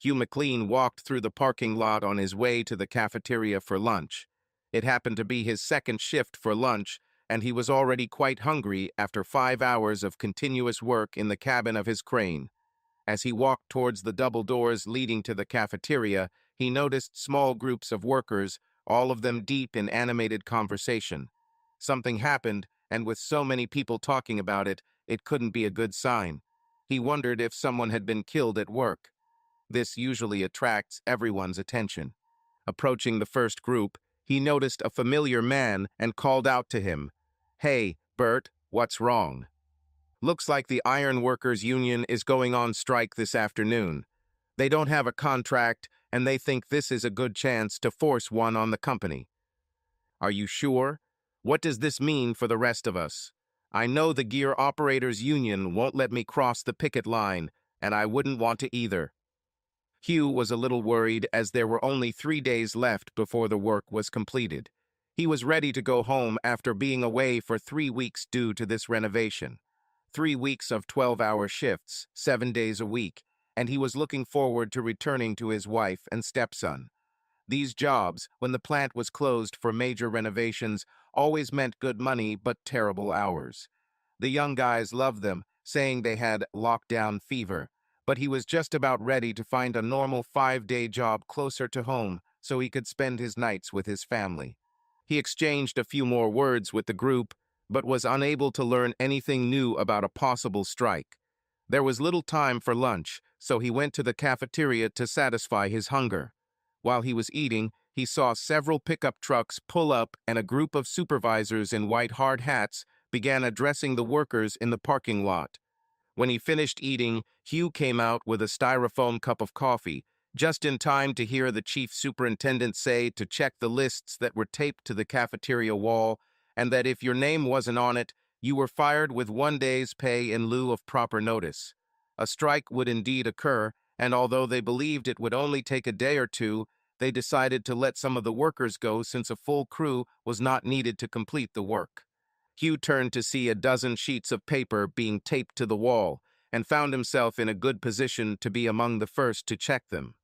Hugh McLean walked through the parking lot on his way to the cafeteria for lunch. It happened to be his second shift for lunch, and he was already quite hungry after 5 hours of continuous work in the cabin of his crane. As he walked towards the double doors leading to the cafeteria, he noticed small groups of workers, all of them deep in animated conversation. Something happened, and with so many people talking about it, it couldn't be a good sign. He wondered if someone had been killed at work. This usually attracts everyone's attention. Approaching the first group, he noticed a familiar man and called out to him, "Hey, Bert, what's wrong?" "Looks like the Iron Workers Union is going on strike this afternoon. They don't have a contract, and they think this is a good chance to force one on the company." "Are you sure? What does this mean for the rest of us? I know the Gear Operators Union won't let me cross the picket line, and I wouldn't want to either." Hugh was a little worried as there were only 3 days left before the work was completed. He was ready to go home after being away for 3 weeks due to this renovation. 3 weeks of 12-hour shifts, 7 days a week, and he was looking forward to returning to his wife and stepson. These jobs, when the plant was closed for major renovations, always meant good money but terrible hours. The young guys loved them, saying they had lockdown fever, but he was just about ready to find a normal 5-day job closer to home so he could spend his nights with his family. He exchanged a few more words with the group, but was unable to learn anything new about a possible strike. There was little time for lunch, so he went to the cafeteria to satisfy his hunger. While he was eating, he saw several pickup trucks pull up and a group of supervisors in white hard hats began addressing the workers in the parking lot. When he finished eating, Hugh came out with a styrofoam cup of coffee, just in time to hear the chief superintendent say to check the lists that were taped to the cafeteria wall, and that if your name wasn't on it, you were fired with 1 day's pay in lieu of proper notice. A strike would indeed occur, and although they believed it would only take a day or two, they decided to let some of the workers go since a full crew was not needed to complete the work. Hugh turned to see a dozen sheets of paper being taped to the wall, and found himself in a good position to be among the first to check them.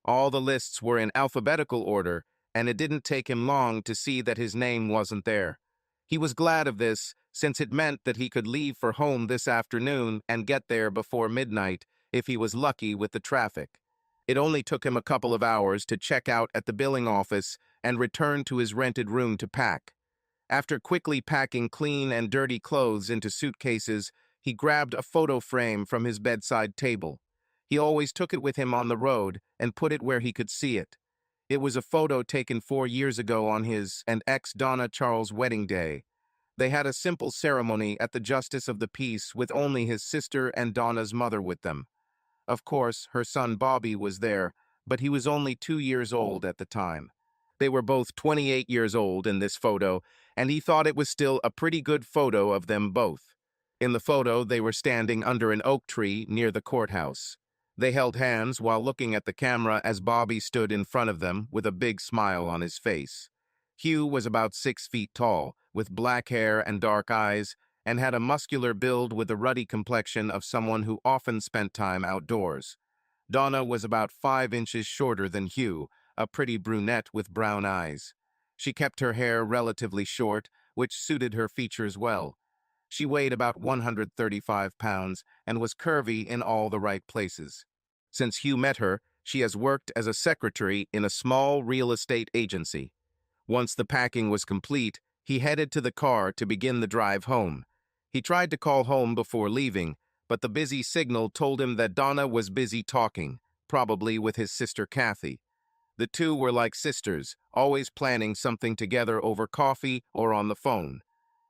All the lists were in alphabetical order, and it didn't take him long to see that his name wasn't there. He was glad of this, since it meant that he could leave for home this afternoon and get there before midnight if he was lucky with the traffic. It only took him a couple of hours to check out at the billing office and return to his rented room to pack. After quickly packing clean and dirty clothes into suitcases, he grabbed a photo frame from his bedside table. He always took it with him on the road and put it where he could see it. It was a photo taken 4 years ago on his and ex-Donna Charles' wedding day. They had a simple ceremony at the Justice of the Peace with only his sister and Donna's mother with them. Of course, her son Bobby was there, but he was only 2 years old at the time. They were both 28 years old in this photo, and he thought it was still a pretty good photo of them both. In the photo, they were standing under an oak tree near the courthouse. They held hands while looking at the camera as Bobby stood in front of them with a big smile on his face. Hugh was about 6 feet tall, with black hair and dark eyes, and had a muscular build with the ruddy complexion of someone who often spent time outdoors. Donna was about 5 inches shorter than Hugh, a pretty brunette with brown eyes. She kept her hair relatively short, which suited her features well. She weighed about 135 pounds and was curvy in all the right places. Since Hugh met her, she has worked as a secretary in a small real estate agency. Once the packing was complete, he headed to the car to begin the drive home. He tried to call home before leaving, but the busy signal told him that Donna was busy talking, probably with his sister Kathy. The two were like sisters, always planning something together over coffee or on the phone.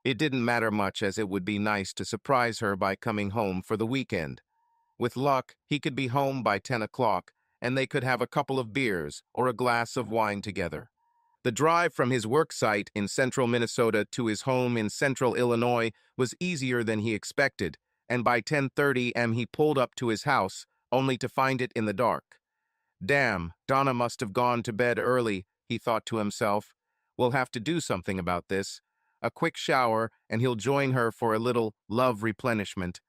It didn't matter much, as it would be nice to surprise her by coming home for the weekend. With luck, he could be home by 10 o'clock, and they could have a couple of beers or a glass of wine together. The drive from his work site in central Minnesota to his home in central Illinois was easier than he expected, and by 10:30 am he pulled up to his house, only to find it in the dark. Damn, Donna must have gone to bed early, he thought to himself. We'll have to do something about this. A quick shower, and he'll join her for a little love replenishment.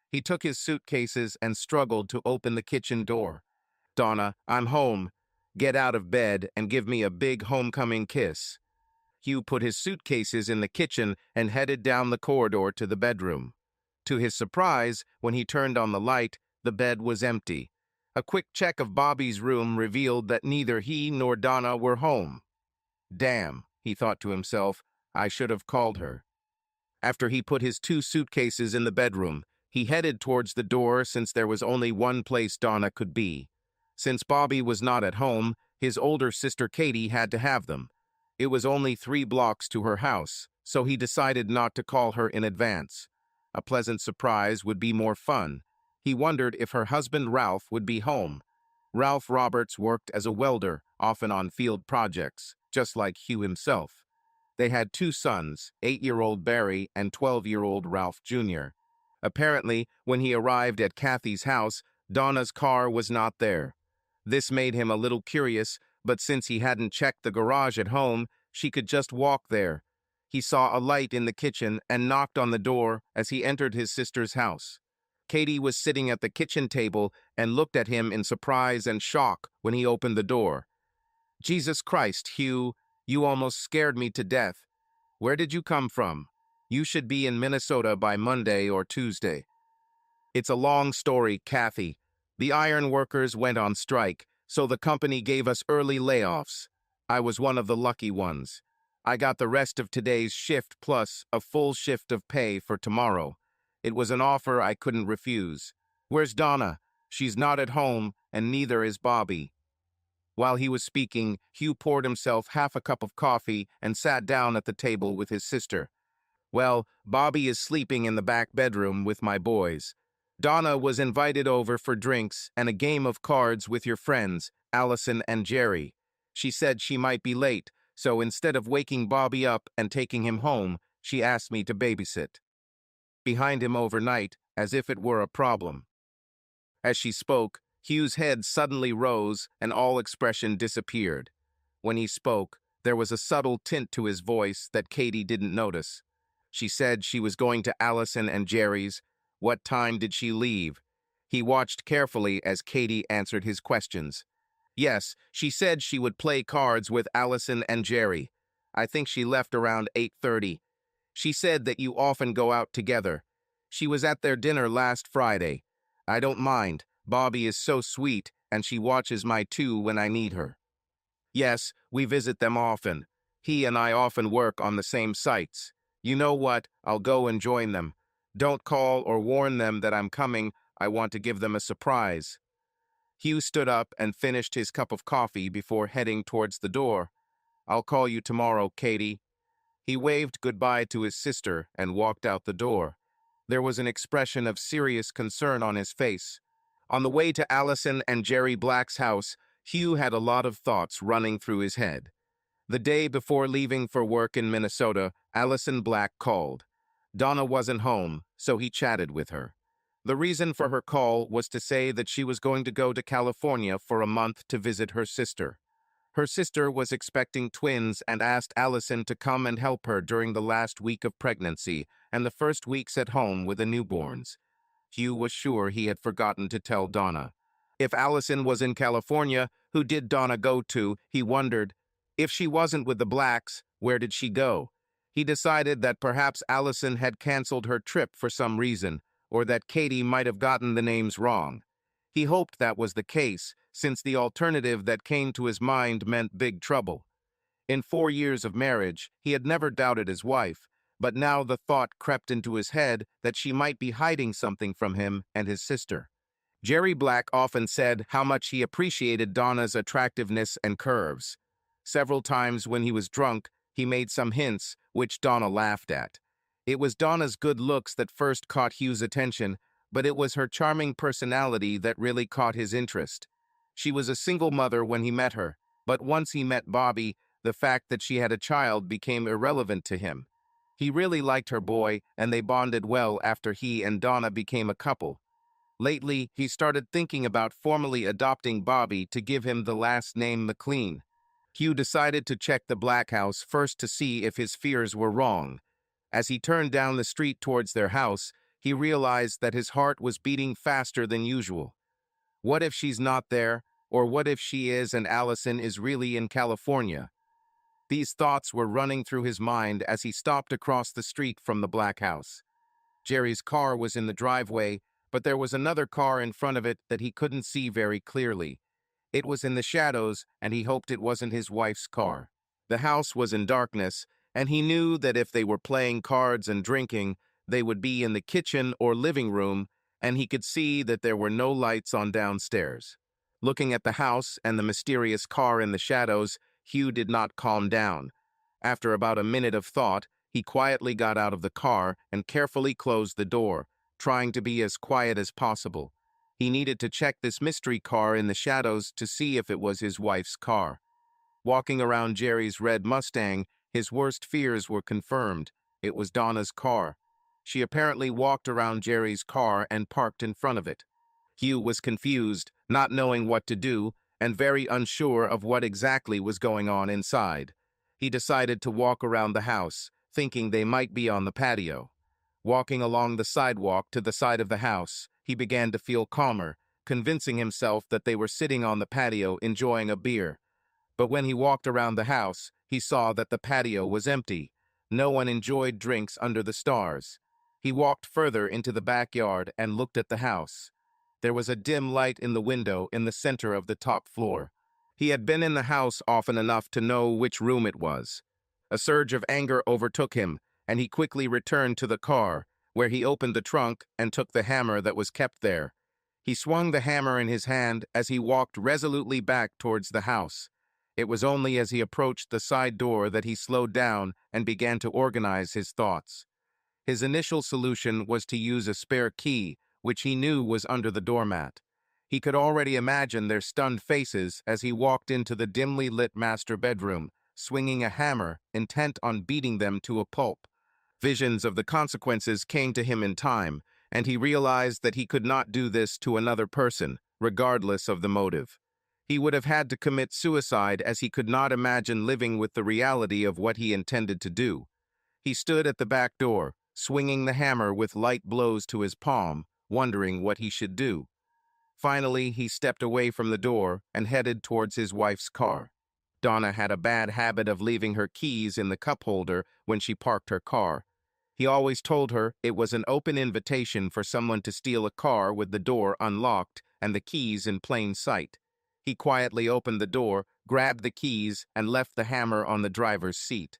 He took his suitcases and struggled to open the kitchen door. Donna, I'm home. Get out of bed and give me a big homecoming kiss." Hugh put his suitcases in the kitchen and headed down the corridor to the bedroom. To his surprise, when he turned on the light, the bed was empty. A quick check of Bobby's room revealed that neither he nor Donna were home. Damn, he thought to himself, I should have called her. After he put his 2 suitcases in the bedroom, he headed towards the door since there was only one place Donna could be. Since Bobby was not at home, his older sister Katie had to have them. It was only 3 blocks to her house, so he decided not to call her in advance. A pleasant surprise would be more fun. He wondered if her husband Ralph would be home. Ralph Roberts worked as a welder, often on field projects, just like Hugh himself. They had 2 sons, 8-year-old Barry and 12-year-old Ralph Jr. Apparently, when he arrived at Kathy's house, Donna's car was not there. This made him a little curious, but since he hadn't checked the garage at home, she could just walk there. He saw a light in the kitchen and knocked on the door as he entered his sister's house. Katie was sitting at the kitchen table and looked at him in surprise and shock when he opened the door. "Jesus Christ, Hugh, you almost scared me to death. Where did you come from? You should be in Minnesota by Monday or Tuesday." "It's a long story, Kathy. The iron workers went on strike, so the company gave us early layoffs. I was one of the lucky ones. I got the rest of today's shift plus a full shift of pay for tomorrow. It was an offer I couldn't refuse. Where's Donna? She's not at home, and neither is Bobby." While he was speaking, Hugh poured himself half a cup of coffee and sat down at the table with his sister. "Well, Bobby is sleeping in the back bedroom with my boys. Donna was invited over for drinks and a game of cards with your friends, Allison and Jerry. She said she might be late, so instead of waking Bobby up and taking him home, she asked me to babysit behind him overnight, as if it were a problem." As she spoke, Hugh's head suddenly rose and all expression disappeared. When he spoke, there was a subtle tint to his voice that Katie didn't notice. She said she was going to Allison and Jerry's. What time did she leave? He watched carefully as Katie answered his questions. "Yes, she said she would play cards with Allison and Jerry. I think she left around 8:30. She said that you often go out together. She was at their dinner last Friday. I don't mind. Bobby is so sweet, and she watches my 2 when I need her. Yes, we visit them often. He and I often work on the same sites. You know what? I'll go and join them. Don't call or warn them that I'm coming. I want to give them a surprise." Hugh stood up and finished his cup of coffee before heading towards the door. "I'll call you tomorrow, Katie." He waved goodbye to his sister and walked out the door. There was an expression of serious concern on his face. On the way to Allison and Jerry Black's house, Hugh had a lot of thoughts running through his head. The day before leaving for work in Minnesota, Allison Black called. Donna wasn't home, so he chatted with her. The reason for her call was to say that she was going to go to California for a month to visit her sister. Her sister was expecting twins and asked Allison to come and help her during the last week of pregnancy and the first weeks at home with the newborns. Hugh was sure he had forgotten to tell Donna. If Allison was in California, who did Donna go to, he wondered. If she wasn't with the Blacks, where did she go? He decided that perhaps Allison had canceled her trip for some reason, or that Katie might have gotten the names wrong. He hoped that was the case, since the alternative that came to his mind meant big trouble. In 4 years of marriage, he had never doubted his wife, but now the thought crept into his head that she might be hiding something from him and his sister. Jerry Black often said how much he appreciated Donna's attractiveness and curves. Several times when he was drunk, he made some hints, which Donna laughed at. It was Donna's good looks that first caught Hugh's attention, but it was her charming personality that really caught his interest. She was a single mother when he met her, but once he met Bobby, the fact that she had a child became irrelevant to him. He really liked her boy, and they bonded well after he and Donna became a couple. Lately, he started thinking about formally adopting Bobby to give him the last name McLean. Hugh decided to check the Black house first to see if his fears were wrong. As he turned down the street towards their house, he realized that his heart was beating faster than usual. What if she's not there? Or what if she is and Allison is really in California? These thoughts were running through his mind as he stopped across the street from the black house. Jerry's car was in the driveway, but there was another car in front of it that he couldn't see very clearly. It was in the shadows, and he hoped it wasn't his wife's car. The house was in darkness, and he knew that if they were playing cards and drinking, they would be in the kitchen or living room, and he could see that there were no lights on downstairs. Looking at the house and the mysterious car in the shadows, Hugh did not calm down. After about a minute of thought, he quietly got out of the car and carefully closed the door, trying to be as quiet as possible. He needed to check this mystery car in the shadows to see if it was his wife's car. Walking around Jerry's red Mustang, his worst fears were confirmed. It was Donna's car. She apparently walked around Jerry's car and parked in front of it. Hugh was confused, not knowing what to do, and very unsure of what exactly was going on inside. He decided to walk around the house, thinking they might be on the patio. Walking along the sidewalk to the side of the house, he began to feel calmer, convincing himself that they were sitting on the patio enjoying a beer. But when he walked around the house, he saw that the patio was empty. No one enjoyed drinks under the stars. He walked further into the backyard and looked at the house. There was a dim light in the window in the center of the top floor. He had been in the house often enough to know which room it was. A surge of anger overtook him, and he quickly returned to the car, where he opened the trunk and took the hammer that was kept there. He swung the hammer in his hand as he walked resolutely back towards the house. It was only as he approached the side door that he slowed down and began to organize his thoughts. His initial solution was to use a spare key, which he knew was under the doormat. He could already imagine their stunned faces as he walked into the dimly lit master bedroom, swinging a hammer, intent on beating them to a pulp. Visions of the consequences came to him in time, and he realized that he could not do this to another person, regardless of the motive. He would have had to commit suicide, as he could not imagine living with the reality of what he intended to do. He stood at the back door, swinging the hammer with light blows to his palm, wondering what he should do. Finally, he stepped away from the door and headed towards his wife's car. Donna had a bad habit of leaving her keys in the cup holder when she parked her car. He always told her it was an open invitation for someone to steal a car with the door unlocked and the keys in plain sight. He quietly opened the door, grabbed the keys, and left the hammer on the driver's seat.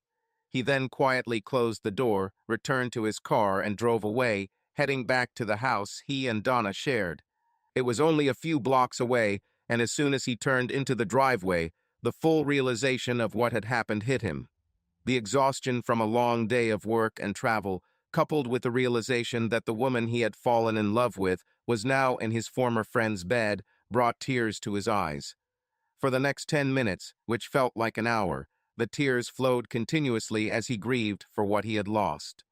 He then quietly closed the door, returned to his car, and drove away, heading back to the house he and Donna shared. It was only a few blocks away, and as soon as he turned into the driveway, the full realization of what had happened hit him. The exhaustion from a long day of work and travel, coupled with the realization that the woman he had fallen in love with was now in his former friend's bed, brought tears to his eyes. For the next 10 minutes, which felt like an hour, the tears flowed continuously as he grieved for what he had lost.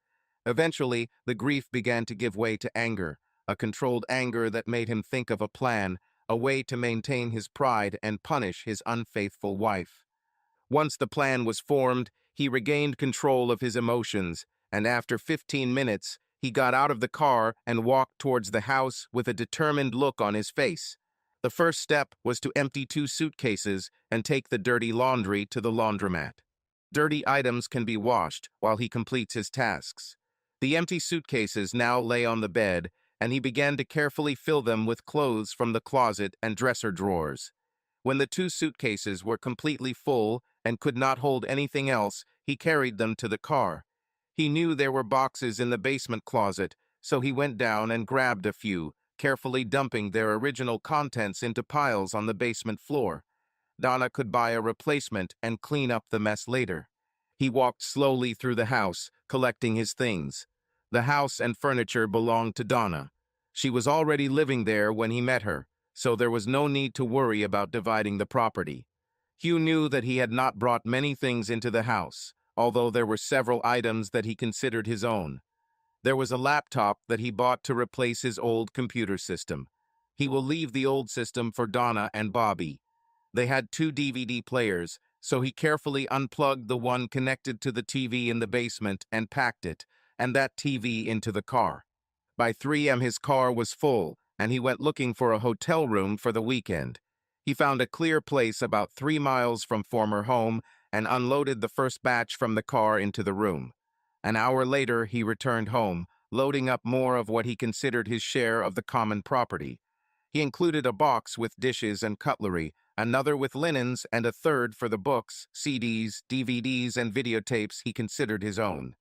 Eventually, the grief began to give way to anger, a controlled anger that made him think of a plan, a way to maintain his pride and punish his unfaithful wife. Once the plan was formed, he regained control of his emotions, and after 15 minutes, he got out of the car and walked towards the house with a determined look on his face. The first step was to empty 2 suitcases and take the dirty laundry to the laundromat. Dirty items can be washed while he completes his tasks. The empty suitcases now lay on the bed, and he began to carefully fill them with clothes from the closet and dresser drawers. When the 2 suitcases were completely full and could not hold anything else, he carried them to the car. He knew there were boxes in the basement closet, so he went down and grabbed a few, carefully dumping their original contents into piles on the basement floor. Donna could buy a replacement and clean up the mess later. He walked slowly through the house, collecting his things. The house and furniture belonged to Donna. She was already living there when he met her, so there was no need to worry about dividing the property. Hugh knew that he had not brought many things into the house, although there were several items that he considered his own. There was a laptop that he bought to replace his old computer system. He will leave the old system for Donna and Bobby. They had 2 DVD players, so he carefully unplugged the one connected to the TV in the basement and packed it, and that TV into the car. By 3 a.m. his car was full, and he went looking for a hotel room for the weekend. He found a clear place about 3 miles from former home and unloaded the first batch from the car into the room. An hour later, he returned home, loading up more of what he considered his share of the common property. He included a box with dishes and cutlery, another with linens, and a third for the books, CDs, DVDs, and videotapes he considered his own.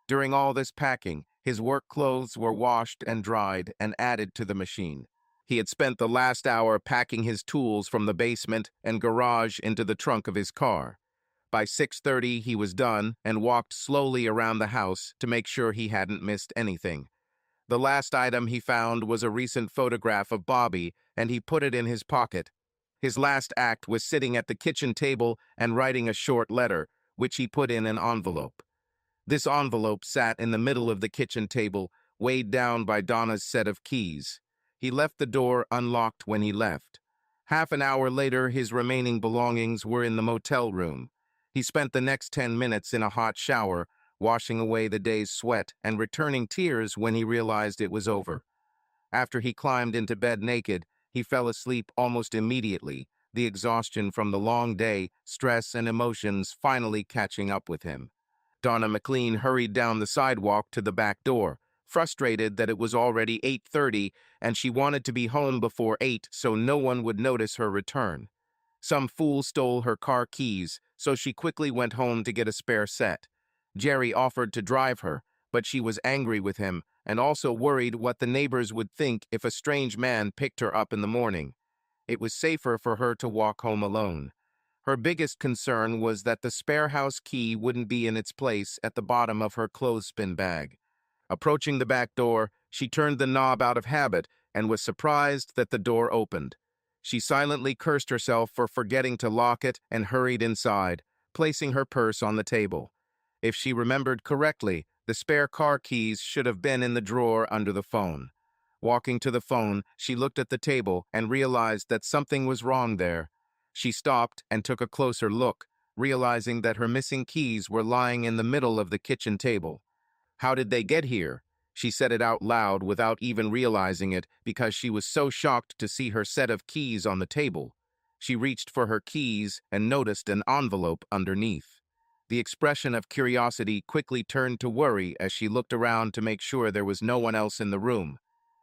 During all this packing, his work clothes were washed and dried and added to the machine. He had spent the last hour packing his tools from the basement and garage into the trunk of his car. By 6:30, he was done and walked slowly around the house to make sure he hadn't missed anything. The last item he found was a recent photograph of Bobby, and he put it in his pocket. His last act was sitting at the kitchen table and writing a short letter, which he put in an envelope. This envelope sat in the middle of the kitchen table, weighed down by Donna's set of keys. He left the door unlocked when he left. Half an hour later, his remaining belongings were in the motel room. He spent the next 10 minutes in a hot shower, washing away the day's sweat and returning tears when he realized it was over. After he climbed into bed naked, he fell asleep almost immediately, the exhaustion from the long day, stress, and emotions finally catching up with him. Donna McLean hurried down the sidewalk to the back door, frustrated that it was already 8:30 and she wanted to be home before 8 so no one would notice her return. Some fool stole her car keys, so she quickly went home to get a spare set. Jerry offered to drive her, but she was angry with him and also worried what the neighbors would think if a strange man picked her up in the morning. It was safer for her to walk home alone. Her biggest concern was that the spare house key wouldn't be in its place at the bottom of her clothespin bag. Approaching the back door, she turned the knob out of habit and was surprised that the door opened. She silently cursed herself for forgetting to lock it and hurried inside, placing her purse on the table. If she remembered correctly, the spare car keys should have been in the drawer under the phone. Walking to the phone, she looked at the table and realized that something was wrong there. She stopped and took a closer look, realizing that her missing keys were lying in the middle of the kitchen table. "How did they get here?" She said it out loud without even realizing it because she was so shocked to see her set of keys on the table. She reached for her keys and noticed an envelope underneath. The expression of curiosity quickly turned to worry as she looked around to make sure there was no one else in the room.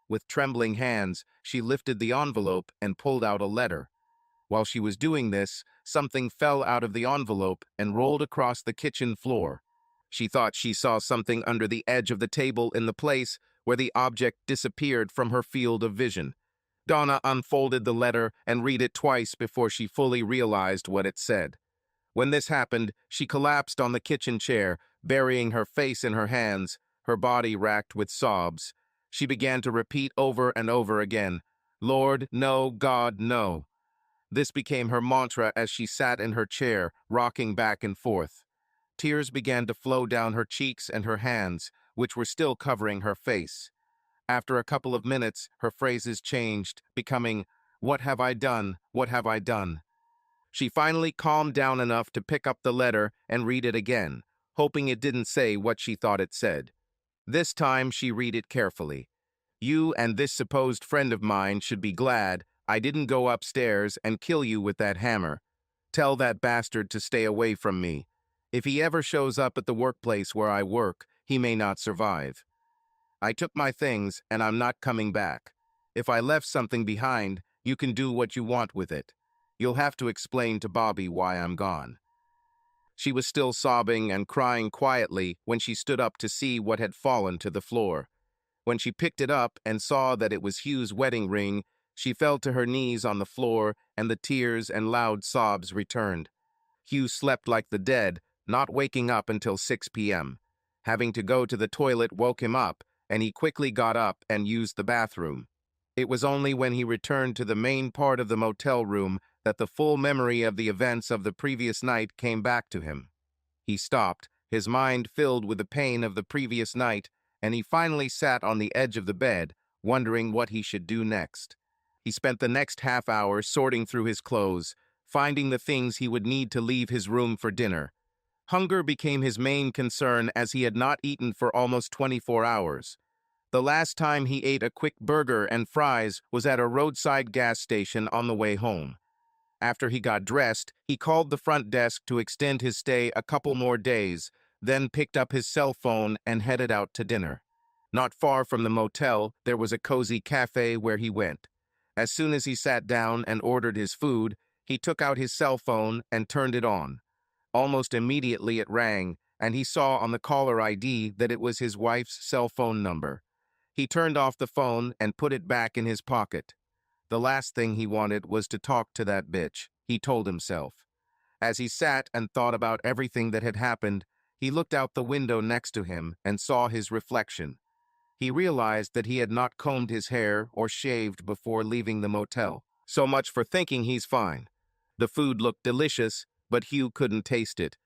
With trembling hands, she lifted the envelope and pulled out a letter. While she was doing this, something fell out of the envelope and rolled across the kitchen floor. She thought she saw something under the edge of the table in the place where the object disappeared from her field of vision. Donna unfolded the letter and read it twice before she fully realized what it said. When this happened, she collapsed on the kitchen chair, burying her face in her hands, her body racked with sobs. She began to repeat over and over again, "Lord, no, God, no." This became her mantra as she sat in her chair, rocking back and forth. Tears began to flow down her cheeks and her hands, which were still covering her face. After a couple of minutes, her phrases changed, becoming, "What have I done? What have I done?" She finally calmed down enough to pick up the letter and read it again, hoping it didn't say what she thought it said. This time she read it carefully. "You and this supposed friend of mine should be glad I didn't go upstairs and kill you with that hammer. Tell that bastard to stay away from me. If he ever shows up at the workplace where I work, he may not survive. I took my things and I'm not coming back. If I left something behind, you can do what you want with it. You'll have to explain to Bobby why I'm gone." She was still sobbing and crying quietly when she stood up to see what had fallen to the floor. When she picked it up and saw that it was Hugh's wedding ring, she fell to her knees on the floor and the tears and loud sobs returned. Hugh slept like the dead, not waking up until 6 p.m. Having to go to the toilet woke him up, and he quickly got up and used the bathroom. It was only when he returned to the main part of the motel room that the full memory of the events of the previous night came back to him. He stopped, his mind filled with the pain of the previous night, and he finally sat on the edge of the bed, wondering what he should do next. He spent the next half hour sorting through his clothes, finding the things he would need to leave his room for dinner. Hunger became his main concern as he had not eaten for almost 24 hours. The last time he ate a quick burger and fries was at a roadside gas station on the way home. After he got dressed, he called the front desk to extend his stay a couple more days, then picked up his cell phone and headed out to dinner. Not far from the motel, there was a cozy cafe where he went. As soon as he sat down and ordered his food, he took out his cell phone and turned it on. Almost immediately it rang, and he saw on the caller ID that it was his wife's cell phone number. He turned off the phone and put it back in his pocket. The last thing he wanted was to talk to that bitch, he told himself. As he sat and thought about everything that had happened, he looked out the window next to him and saw his reflection. He realized that he had not combed his hair or shaved before leaving the motel. So much for thinking he's fine. The food looked delicious, but Hugh couldn't taste it.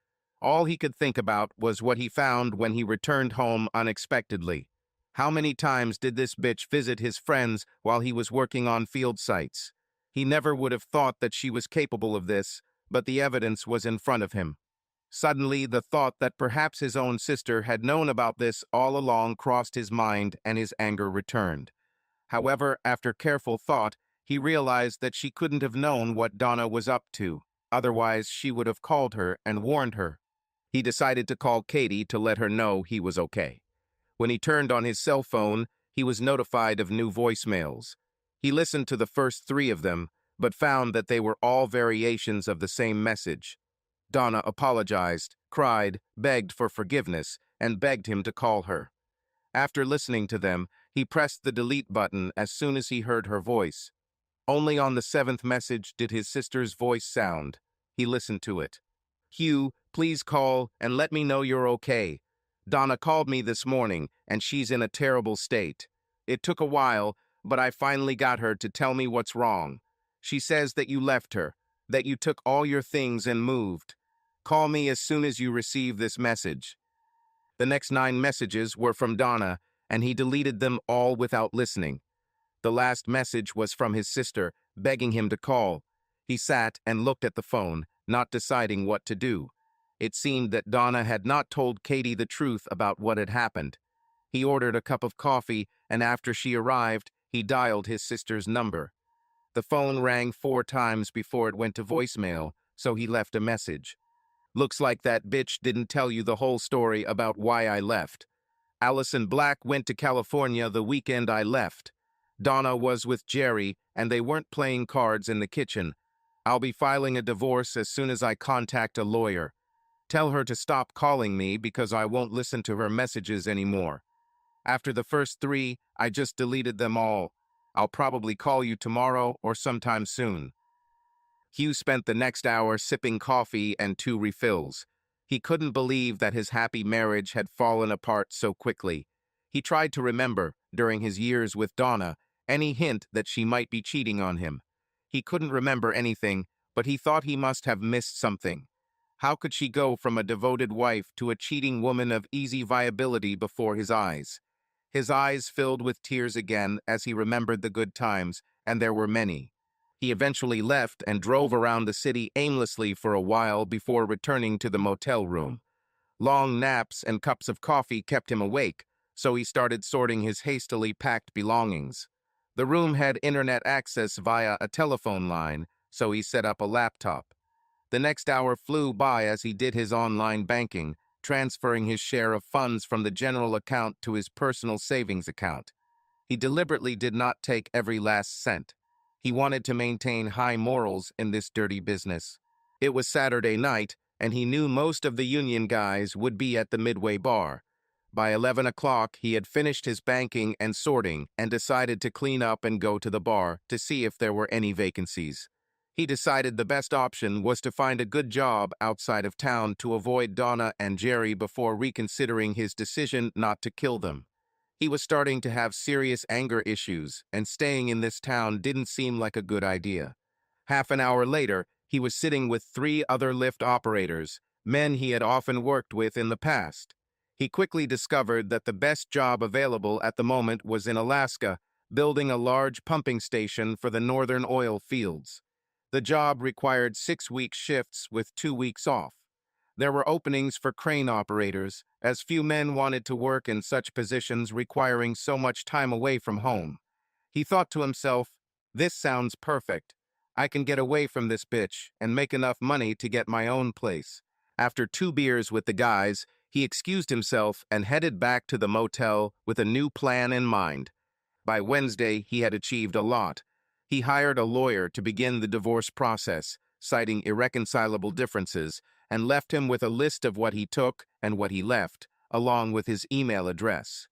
All he could think about was what he found when he returned home unexpectedly. How many times did this bitch visit his friends while he was working on field sites? He never would have thought that she was capable of this, but the evidence was in front of him. Suddenly, the thought that perhaps his own sister had known about this all along crossed his mind, and his anger returned. However, after careful thought, he realized that she couldn't have known what Donna was up to. Otherwise, she would have called her and warned her. He decided to call Katie to let her know he was okay. When he turned on his cell phone, he was notified of new voicemails. He listened to the first 3 of them, but found that they were all variations of the same message. Donna apologized, cried, begged for forgiveness, and begged him to call her. After listening to them, he pressed the delete button as soon as he heard her voice. Only on the 7th message did his sister's voice sound. He listened to it. "Hugh, please call and let me know you're okay. Donna called me this morning, and she's in a terrible state. It took a while, but I finally got her to tell me what's wrong. She says that you left her, that you took all your things and moved. Call me as soon as you receive this message." The next 9 messages were from Donna, and he deleted them all without listening. The last message was from his sister, begging him to call. He sat and looked at the phone, not deciding what to do. It seemed that Donna had not told Katie the truth about what had happened. He ordered a cup of coffee, and after she arrived, he dialed his sister's number. The phone rang 4 times before it went to voicemail, so he left a message. "Looks like that bitch didn't tell you the whole story about why I left. Allison Black went to California the weekend I left. Donna was with Jerry, and they weren't playing cards in the kitchen. I'll be filing a divorce as soon as I contact a lawyer. Tell her to stop calling me because I won't listen to her messages anymore. After the first 3, I just deleted them all. I'll probably call you tomorrow or sometime soon." Hugh spent the next hour sipping coffee and 2 refills. He couldn't believe that his happy marriage had fallen apart so quickly. He tried to remember, during his years with Donna, any hint that she might be cheating on him. He couldn't remember anything, but he thought he must have missed something. How could she go from a devoted wife to a cheating woman of easy viability before his eyes? His eyes filled with tears again as he remembered the good times, and there were many. He eventually left and drove around the city aimlessly for a while before returning to the motel room. Long naps and cups of coffee kept him awake, so he started sorting his hastily packed belongings. The room had internet access via a telephone line, so he set up a laptop. The next hour flew by as he did his online banking, transferring his share of funds from the general account to his personal savings account. He deliberately did not take every last cent. He wanted to maintain high morals in this dirty business. It was Saturday night, and he knew most of the union guys would be at the Midway bar. By 11 o'clock, he had finished his banking and sorting and decided to clean up and go to the bar to see if there were any vacancies. He decided the best option was to find a good job outside of town to avoid Donna and Jerry before reconsidering his decision not to kill them. He was starting to have serious anger issues, and staying in this town didn't seem like a good idea. Half an hour later, he was sitting with 3 other lift operators, men he had often worked with in the past. He quickly discovered that the best job available at the moment was in Alaska, building a large pumping station for the northern oil fields. The job required 6-week shifts with 2 weeks off. There were openings for crane operators, as few men wanted to work in such positions requiring so much time away from home. He thought to himself, "This sounds perfect. I can get away from this bitch and make enough money to get my own place. After 2 beers with the guys, he excused himself and headed back to the motel with a new plan in mind. By Wednesday, he had achieved a lot. He hired a lawyer to begin the divorce process, citing irreconcilable differences, and left him with a list of what he took and what he left, along with his email address.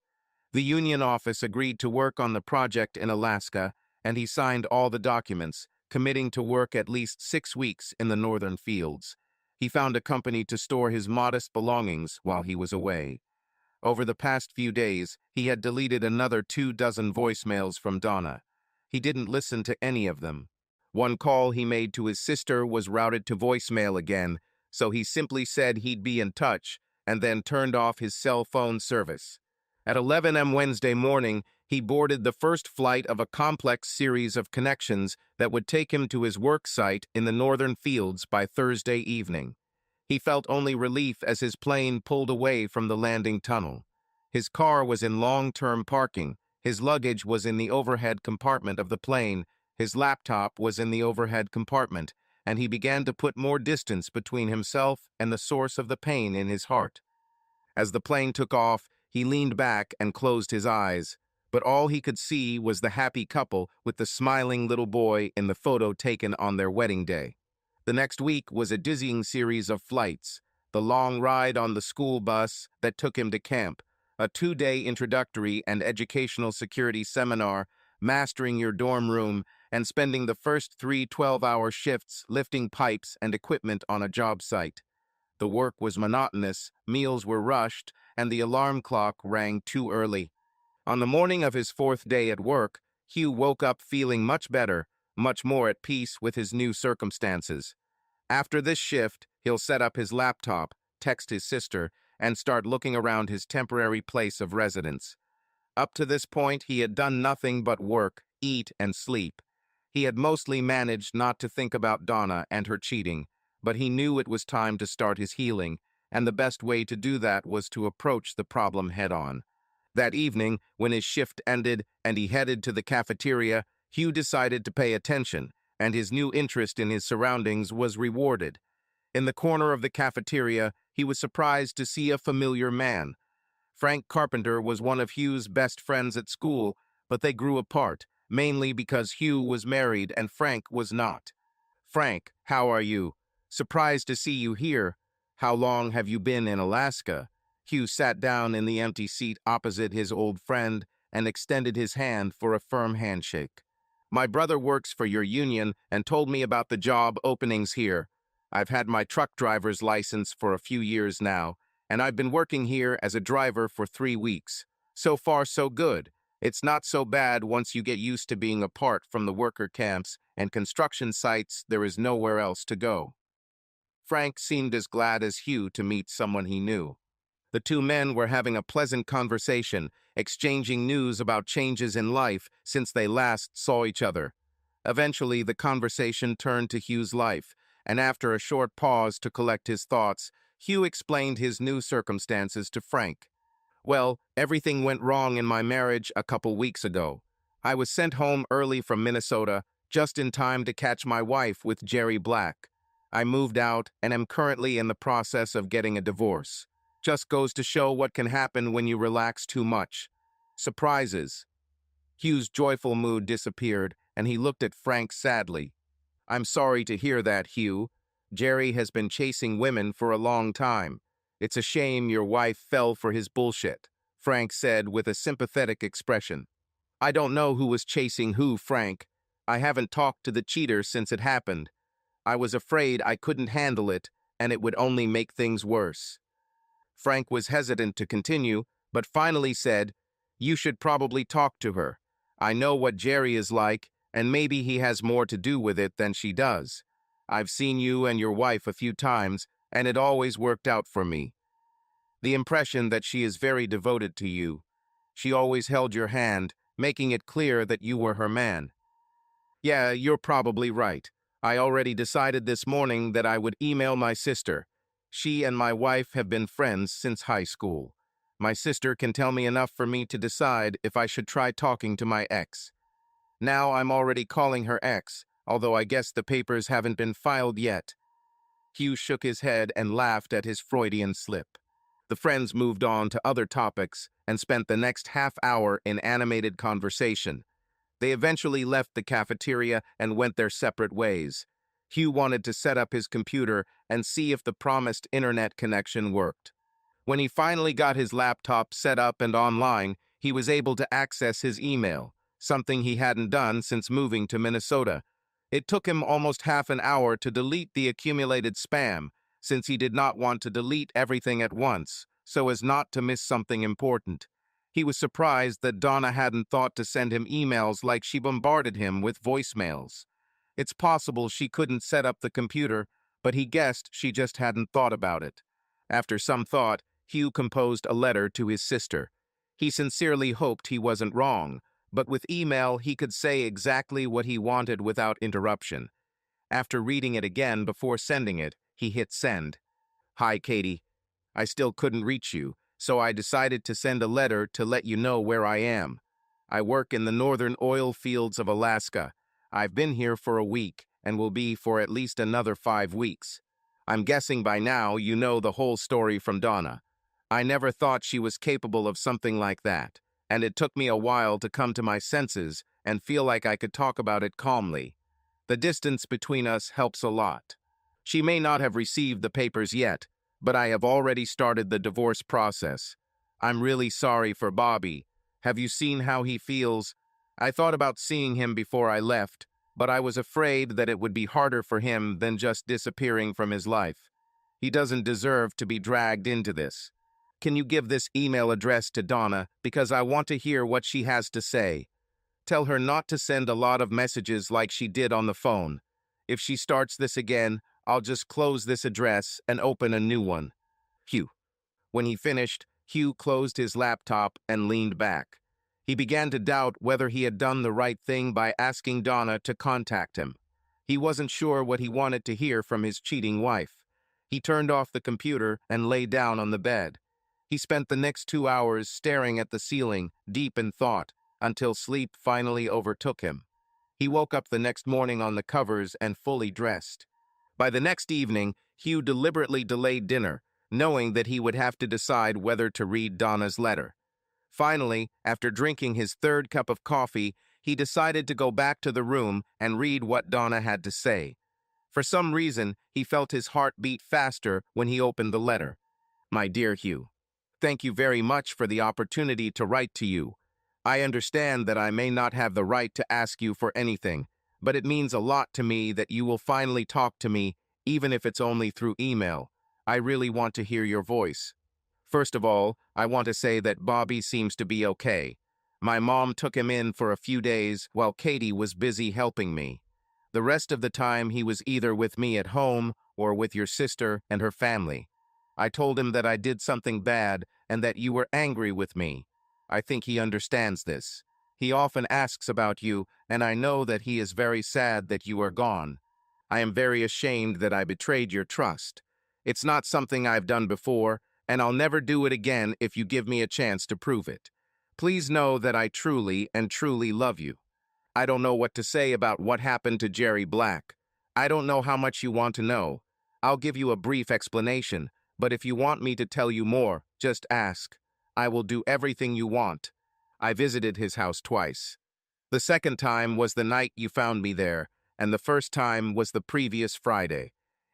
The union office agreed to work on the project in Alaska, and he signed all the documents, committing to work at least 6 weeks in the northern fields. He found a company to store his modest belongings while he was away. Over the past few days, he had deleted another 24 voicemails from Donna. He didn't listen to any of them. One call he made to his sister was routed to voicemail again, so he simply said he'd be in touch and then turned off his cell phone service. At 11 a.m. Wednesday morning, he boarded the first flight of a complex series of connections that would take him to his work site in the northern fields by Thursday evening. He felt only relief as his plane pulled away from the landing tunnel. His car was in long-term parking, his luggage was in the overhead compartment of the plane, his laptop was in the overhead compartment, and he began to put more distance between himself and the source of the pain in his heart. As the plane took off, he leaned back and closed his eyes, but all he could see was the happy couple with the smiling little boy in the photo taken on their wedding day. The next week was a dizzying series of flights, the long ride on the school bus that took him to camp, a 2-day introductory and educational security seminar, mastering your dorm room, and spending the first 3 12-hour shifts lifting pipes and equipment on a job site. The work was monotonous, meals were rushed, and the alarm clock rang too early. On the morning of his 4th day at work, Hugh woke up feeling much better, much more at peace with his new circumstances. After this shift, he'll set up his laptop, text his sister, and start looking around his temporary place of residence. Up to this point, he had done nothing but work, eat, and sleep. He had mostly managed not to think about Donna and her cheating, but he knew it was time to start his healing, and the best way to do that was to approach the problem head-on. That evening, when his shift ended and he headed to the cafeteria, Hugh decided to pay attention, and his new interest in his surroundings was rewarded. In the corner of the cafeteria, he was surprised to see a familiar man. Frank Carpenter was one of Hugh's best friends at school, but they grew apart, mainly because Hugh was married and Frank was not. "Frank, how are you? Surprised to see you here. How long have you been in Alaska?" Hugh sat down in the empty seat opposite his old friend and extended his hand for a firm handshake. "My brother works for your union and told me about the job openings here. I've had my truck driver's license for a few years now, and I've been working here as a driver for 3 weeks. So far, so good. It's not so bad once you get used to being apart from the worker camps and construction sites. There is nowhere else to go." Frank seemed as glad as Hugh to meet someone he knew. The two men were having a pleasant conversation, exchanging news about changes in life since they last saw each other. Eventually, the conversation turned to Hugh's life, and after a short pause to collect his thoughts, Hugh explained his new circumstances to Frank. "Well, everything went wrong in my marriage a couple weeks ago. I was sent home early from Minnesota, just in time to catch my wife with Jerry Black. I moved out and am currently in the process of getting a divorce. Just goes to show what can happen when you relax too much. Surprises." Hugh's joyful mood disappeared, and he looked at Frank sadly. "I'm sorry to hear that, Hugh. Jerry has been chasing women for a long time. It's a shame your wife fell for his bullshit," Frank said with a sympathetic expression. "I don't know who was chasing who, Frank. I haven't talked to the cheater since it happened. I was afraid I couldn't handle it, and it would only make things worse." Frank was hesitant to continue, but finally said, "You should probably talk to her. I know what Jerry is like, and maybe he has more to do with it than she does. I've seen you and your wife a few times, and it always worked out for me. The impression that she is very devoted to you. She always held your hand, making it clear that you were her man." "Yeah, you're probably right. I already decided this morning that I would email my sister. She and my wife have been friends since high school. My sister can tell me enough for me to decide if I should try talking to my ex. Now I'm already calling her ex. although I guess the papers haven't been filed yet." Hugh shook his head and laughed at his Freudian slip. The friends moved on to other topics and spent the next half hour in animated conversation. They eventually left the cafeteria and went their separate ways. Hugh wanted to set up his computer and see if the promised internet connection worked. When he finally got his laptop set up and online, he was able to access his email, something he hadn't done since moving to Minnesota. It took him almost half an hour to delete the accumulated spam, since he did not want to delete everything at once, so as not to miss something important. He was surprised that Donna hadn't thought to send him emails like she bombarded him with voicemails. It's possible she couldn't set up the computer, but he guessed she just hadn't thought about it. After some thought, Hugh composed a letter to his sister. He sincerely hoped he wasn't wrong, but with email he could say exactly what he wanted without interruption. After reading it again before sending it, he hit send. "Hi, Katie. I still couldn't reach you, so I decided to send a letter to let you know where I am. I work in the northern oil fields of Alaska. I've been here for a week and will be for at least another 5 weeks. I'm guessing by now you know the whole story from Donna. I never thought she was capable of something like that, and it took me a while to come to my senses and feel like I could talk about it calmly. The distance between us helps a lot. She may not have received the papers yet, but I have already started the divorce process. I'm really sorry for Bobby. Have you seen how he feels? I thought about seeing him before I left, but I was afraid that it would be harder for him than just disappearing from his life. He doesn't deserve to be dragged into this. Can you give this email address to Donna, because I want to hear what she has to say. Tell her not to send a lot of messages like she did on the phone. If she starts this again, I'll just close this address and open a new one. Hugh." When he finished, Hugh closed his laptop and leaned back. He began to doubt whether he had done the right thing by asking Donna to contact him. He wasn't sure what he wanted to hear from his cheating wife. He turned off the computer and lay down on the bed. He spent the next 2 hours staring at the ceiling, deep in thought, until sleep finally overtook him. He woke up the next morning on the covers and fully dressed. By the next evening, Hugh deliberately delayed dinner, knowing that he would have to decide whether to read Donna's letter. Finally, after drinking his third cup of coffee, he decided to go back to the room and read what Donna had to say. For some reason, he felt his heart beat faster when he opened the letter. "My dear Hugh, thank you very much for the opportunity to write to you. I understand that I may not have the right to ask you for anything, but it means a lot to me that you will finally talk to me, even if it's only through email. I really want to hear your voice. First of all, I want to say that Bobby seems to be okay. My mom took him in for a few days while Katie was busy helping me. The rest of the time he was either with me at home or with your sister and her family. I told him that I did something bad and that you were angry with me. I think he understands this. He often asks about you, and I know that he is very sad that you are gone. I am very ashamed that I betrayed your trust. It's not something I've done before, and I'll never do it again if you give me a chance to prove it. Please know that I truly and truly love you. I don't know what to say about what happened to Jerry Black. I don't know how much you want to know. I'll give you a brief explanation, but if you want me to tell you more, just ask. I will do everything you want. I visited his house twice. The second time was the night you found me there, and the first time was the previous Friday.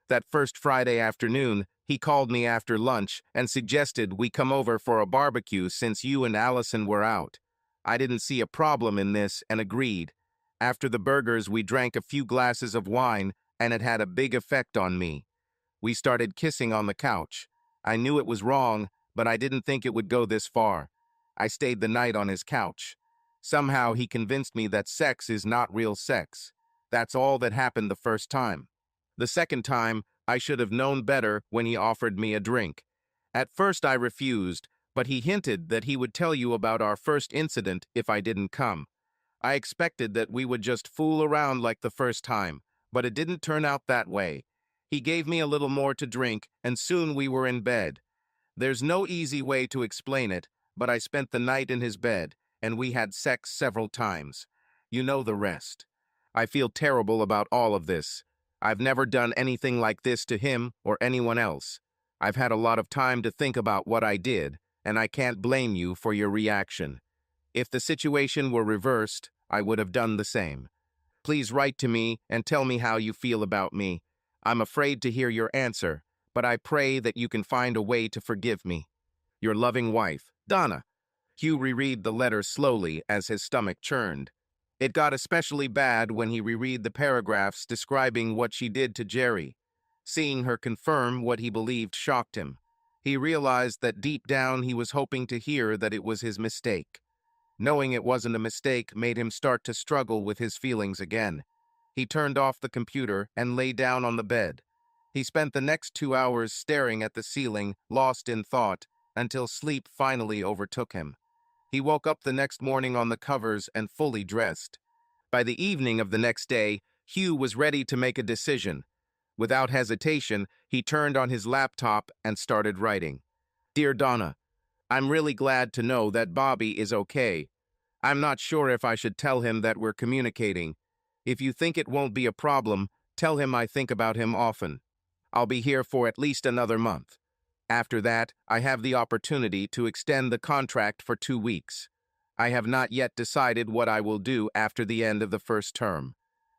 That first Friday afternoon, he called me after lunch and suggested we come over for a barbecue since you and Allison were out. I didn't see a problem in this and agreed. After the burgers, we drank a few glasses of wine, and it had a big effect on me. We started kissing on the couch. I knew it was wrong, but I didn't think it would go this far. I stayed the night on his couch. Somehow he convinced me that sex is not real sex. That's all that happened the first time. The second time, I should have known better when he offered me a drink. At first I refused, but he hinted that he would tell you about our first incident if I didn't come. I expected that we would just fool around like the first time, but it didn't turn out that way. He gave me a little more to drink, and soon we were in bed. There's no easy way to explain it, but I spent the night in his bed, and we had sex several times. You know the rest. I feel terrible about all of this. I've never done anything like this to him or anyone else. I've had a lot of time to think about what I did, and I can't blame you for your reaction. If the situation were reversed, I would have done the same. Please write to me and tell me how you feel about me. I'm afraid to hear your answer, but I pray that you can find a way to forgive me. Your loving wife, Donna. Hugh reread the letter slowly as his stomach churned. It got especially bad when he reread the paragraphs describing what she did to Jerry. Seeing her confirm what he believed shocked him. He realized that deep down he was hoping to hear that it was his mistake. Knowing it wasn't a mistake made him start to struggle with his feelings again. He turned off the computer and lay down on the bed. He spent the next 2 hours staring at the ceiling, lost in thought, until sleep finally overtook him. He woke up the next morning on the covers and fully dressed. By the evening of the next day, Hugh was ready to make a decision. Without hesitation, he turned on his laptop and started writing. Dear Donna, I'm really glad to know that Bobby is okay. I'm not sure if I should tell him that we're communicating. If you think it won't be a problem, tell him I think about him often. I'll be here for at least another month. After that, I have the opportunity to extend the contract for 2 weeks. I have not yet decided what I will do after the end of the first term.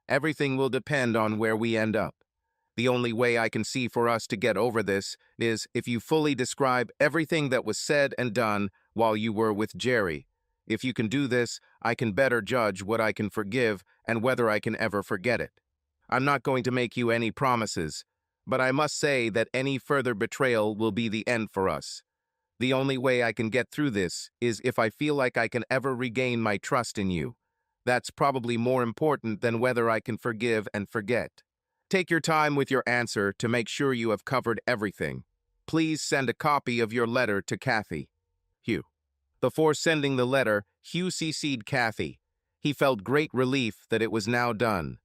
Everything will depend on where we end up. The only way I can see for us to get over this is if you fully describe everything that was said and done while you were with Jerry. If you can do this, I can better judge what I can forgive and whether I can ever forget it. I'm not going to make you any promises, but I must say that any further betrayal will be the end for us. The only way I can get through this is if I feel like I can ever regain my trust in you. That's probably more important than whether I can forgive and forget. Take your time with your answer to make sure you have covered everything. Please send a copy of your letter to Kathy. Hugh. Before sending the letter, Hugh CC'd Kathy. He felt great relief that it was now done.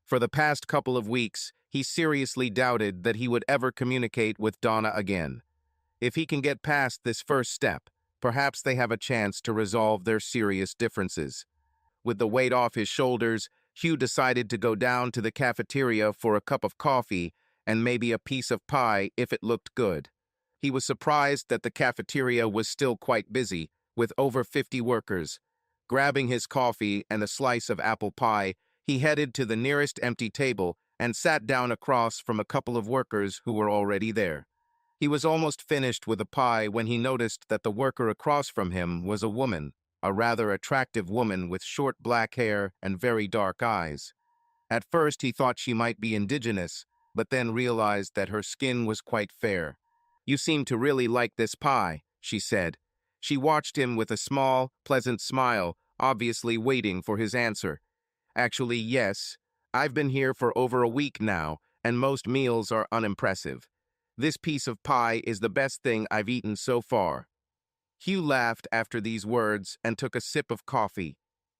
For the past couple of weeks, he seriously doubted that he would ever communicate with Donna again. If he can get past this first step, perhaps they have a chance to resolve their serious differences. With the weight off his shoulders, Hugh decided to go down to the cafeteria for a cup of coffee and maybe a piece of pie if it looked good. He was surprised that the cafeteria was still quite busy, with over 50 workers. Grabbing his coffee and a slice of apple pie, he headed to the nearest empty table and sat down across from a couple of workers who were already there. He was almost finished with the pie when he noticed that the worker across from him was a woman, a rather attractive woman with short black hair and very dark eyes. At first he thought she might be indigenous, but then realized that her skin was quite fair. You seem to really like this pie, she said. She watched him with a small, pleasant smile, obviously waiting for his answer. Actually, yes. I've been here for over a week now, and most meals are unimpressive. This piece of pie is the best thing I've eaten so far. Hugh laughed after these words and took a sip of coffee.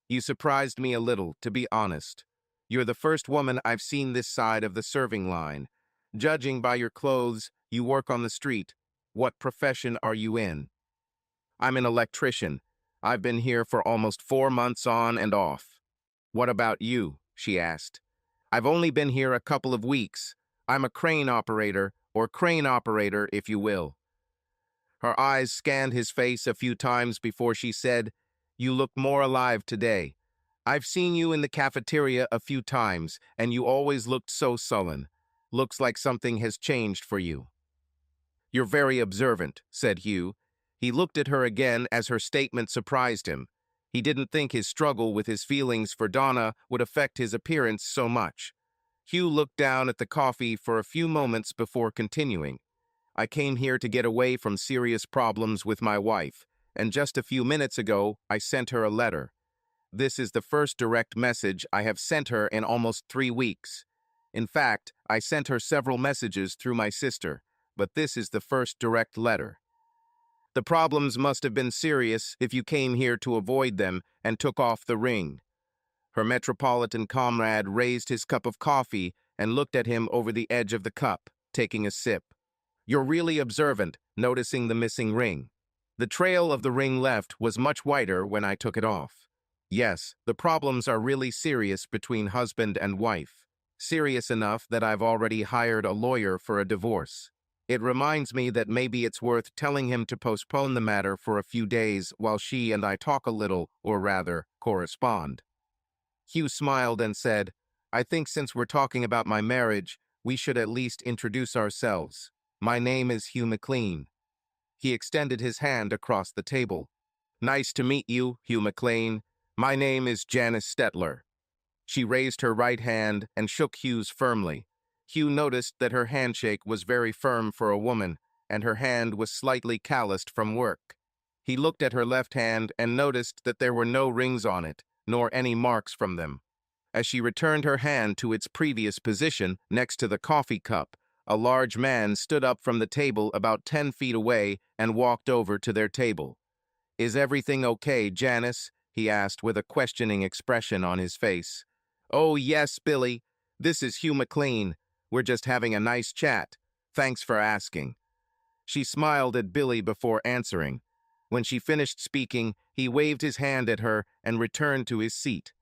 You surprised me a little, to be honest. You're the first woman I've seen this side of the serving line. Judging by your clothes, you work on the street. What profession are you in? I'm an electrician. I've been here for almost 4 months on and off. What about you? She asked. I've only been here a couple of weeks. I'm a crane operator, or crane operator, if you will. Her eyes scanned his face a few times before she said, You look more alive today. I've seen you in the cafeteria a few times, and you always looked so sullen. Looks like something has changed for you. You're very observant, said Hugh. He looked at her again as her statement surprised him. He didn't think his struggle with his feelings for Donna would affect his appearance so much. Hugh looked down at the coffee for a few moments before continuing. I came here to get away from serious problems with my wife, and just a few minutes ago, I sent her a letter. This is the first direct message I have sent her in almost 3 weeks. In fact, I sent her several messages through my sister, but this is the first direct letter. The problems must have been serious if you came here to avoid them and took off the ring. Her metropolitan comrade raised his cup of coffee and looked at him over the edge of the cup, taking a sip. You're really observant, noticing the missing ring. The trail of the ring left was much whiter when I took it off. Yes, the problems are really serious between husband and wife. Serious enough that I've already hired a lawyer for a divorce. It reminds me that maybe it's worth telling him to postpone the matter for a few days while she and I talk a little, or rather, correspond. Hugh smiled and said, I think since we're talking about my marriage, we should at least introduce ourselves. My name is Hugh McLean. He extended his hand across the table. Nice to meet you, Hugh McLean. My name is Janice Stetler. She raised her right hand and shook Hugh's firmly. Hugh noticed that her handshake was very firm for a woman, and her hand was slightly calloused from work. He looked at her left hand and noticed that there were no rings on it, nor any marks from them. As she returned her hand to its previous position next to the coffee cup, a large man stood up from the table about 10 feet away and walked over to their table. Is everything okay, Janice? He asked with a questioning expression on his face. Oh, yes, Billy. This is Hugh McLean. We're just having a nice chat. Thanks for asking. She smiled at Billy before answering. When she finished speaking, he waved his hand at her and returned to his seat.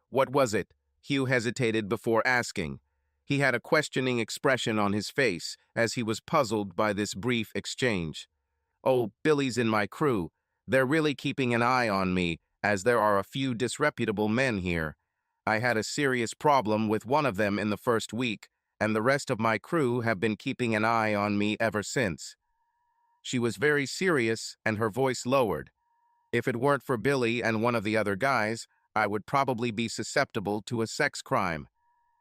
What was it? Hugh hesitated before asking. He had a questioning expression on his face as he was puzzled by this brief exchange. Oh, Billy's in my crew. They're really keeping an eye on me, as there are a few disreputable men here. I had a serious problem with one of them in the first week, and the rest of my crew have been keeping an eye on me ever since. She was very serious, and her voice lowered. If it weren't for Billy and one of the other guys, I would probably be susceptible to a sex crime.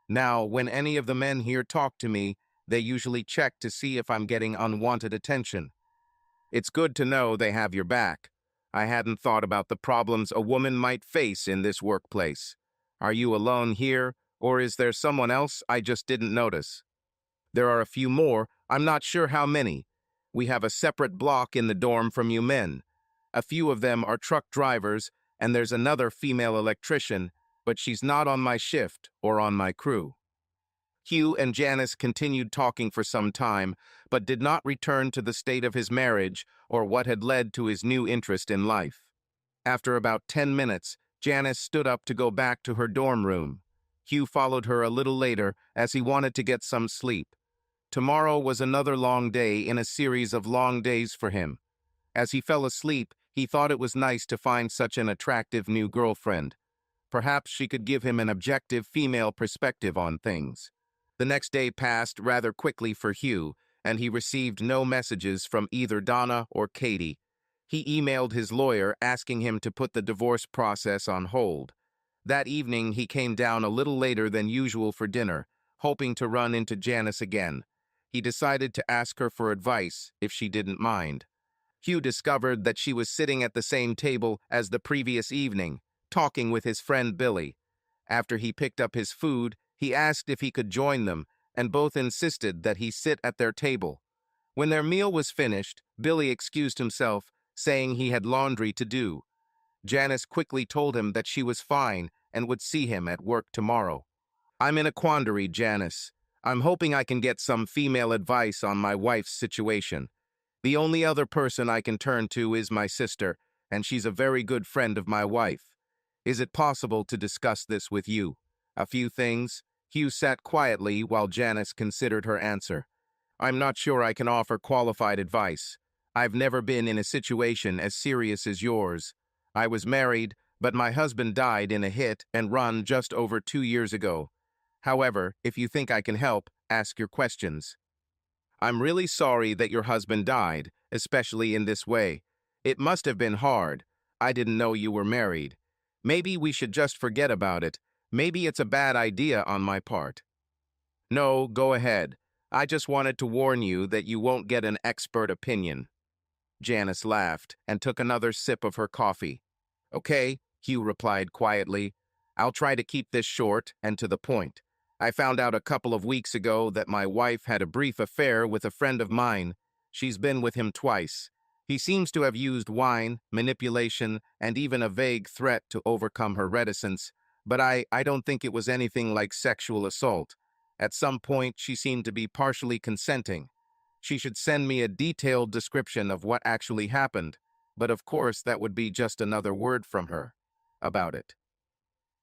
Now, when any of the men here talk to me, they usually check to see if I'm getting unwanted attention. It's good to know they have your back. I hadn't thought about the problems a woman might face in this workplace. Are you alone here, or is there someone else I just didn't notice? There are a few more, I'm not sure how many. We have a separate block in the dorm from you men. A few of them are truck drivers, and there's another female electrician, but she's not on my shift or on my crew. Hugh and Janice continued talking for some time, but did not return to the state of his marriage or what had led to his new interest in life. After about 10 minutes, Janice stood up to go back to her dorm room. Hugh followed her a little later as he wanted to get some sleep. Tomorrow was another long day in a series of long days for him. As he fell asleep, he thought it was nice to find such an attractive new girlfriend. Perhaps she could give him an objective female perspective on things. The next day passed rather quickly for Hugh, and he received no messages from either Donna or Katie. He emailed his lawyer asking him to put the divorce process on hold. That evening, he came down a little later than usual for dinner, hoping to run into Janice again. He decided to ask her for advice, if she didn't mind. Hugh discovered that she was sitting at the same table as the previous evening, talking with his friend Billy. After he picked up his food, he asked if he could join them, and both insisted that he sit at their table. When their meal was finished, Billy excused himself, saying he had laundry to do. Janice quickly told him that she was fine and would see him at work tomorrow. I'm in a quandary, Janice. I'm hoping I can get some female advice on my wife's situation. The only other person I can turn to is my sister, and she's a very good friend of my wife. Is it possible to discuss this with you? A few things. Hugh sat quietly while Janice considered her answer. I'm not sure I can offer qualified advice. I've never been in a situation as serious as yours. I was married, but my husband died in a hit and run just over 2 years ago. However, if you think I can help, ask your questions. I'm really sorry that your husband died, especially in this way. It must have been hard. I didn't know you were married. Maybe we should just forget about it. Maybe it's a bad idea on my part. No, go ahead. I just wanted to warn you that you won't get an expert opinion. Janice laughed and took another sip of her coffee. Okay, Hugh replied quietly. I'll try to keep this short and to the point. I found out a couple of weeks ago that my wife had a brief affair with a friend of mine. She's been with him twice. He seems to have used wine, manipulation, and even a vague threat to overcome her reticence, but I don't think it was anything like sexual assault. At some point, she seemed to be partially consenting. She should send me a detailed description of what actually happened, but of course that would be just another word from her about it.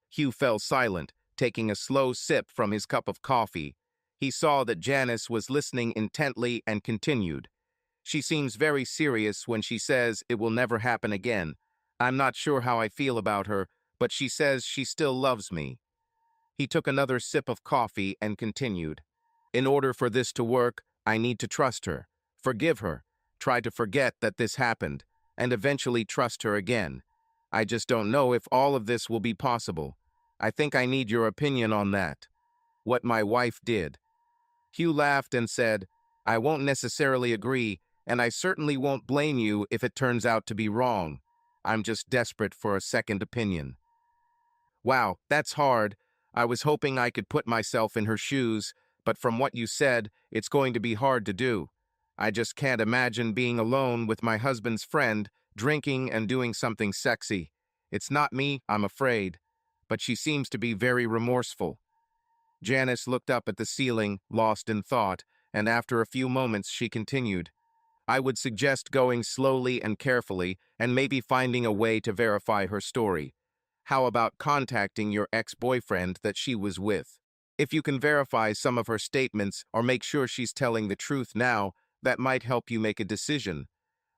Hugh fell silent, taking a slow sip from his cup of coffee. He saw that Janice was listening intently and continued. She seems very serious when she says it will never happen again. I'm not sure how I feel about her, but she says she still loves me. He took another sip of coffee and continued. In order for this to work, I need to trust her, forgive her, try to forget that this happened, and eventually trust her again. I just don't know if all of this will be possible. I think I need your opinion on that. What my wife did. Hugh laughed and said, I won't necessarily agree, and I certainly won't blame you if it turns out to be wrong. I'm just desperate for a second opinion. Wow, that's hard. I was hoping I could put myself in her shoes, but from what you said, it's going to be hard to do. I just can't imagine being alone with my husband's friend, drinking and doing something sexy. It's not me, I'm afraid. But she seems to be very remorseful. Janice looked up at the ceiling, lost in thought, and after a few moments she continued. I would suggest going slowly and carefully and maybe finding a way to verify her story. How about contacting your ex-boyfriend that she was with? If you can verify some of her statements or make sure she's telling the truth now, that might help you make a decision.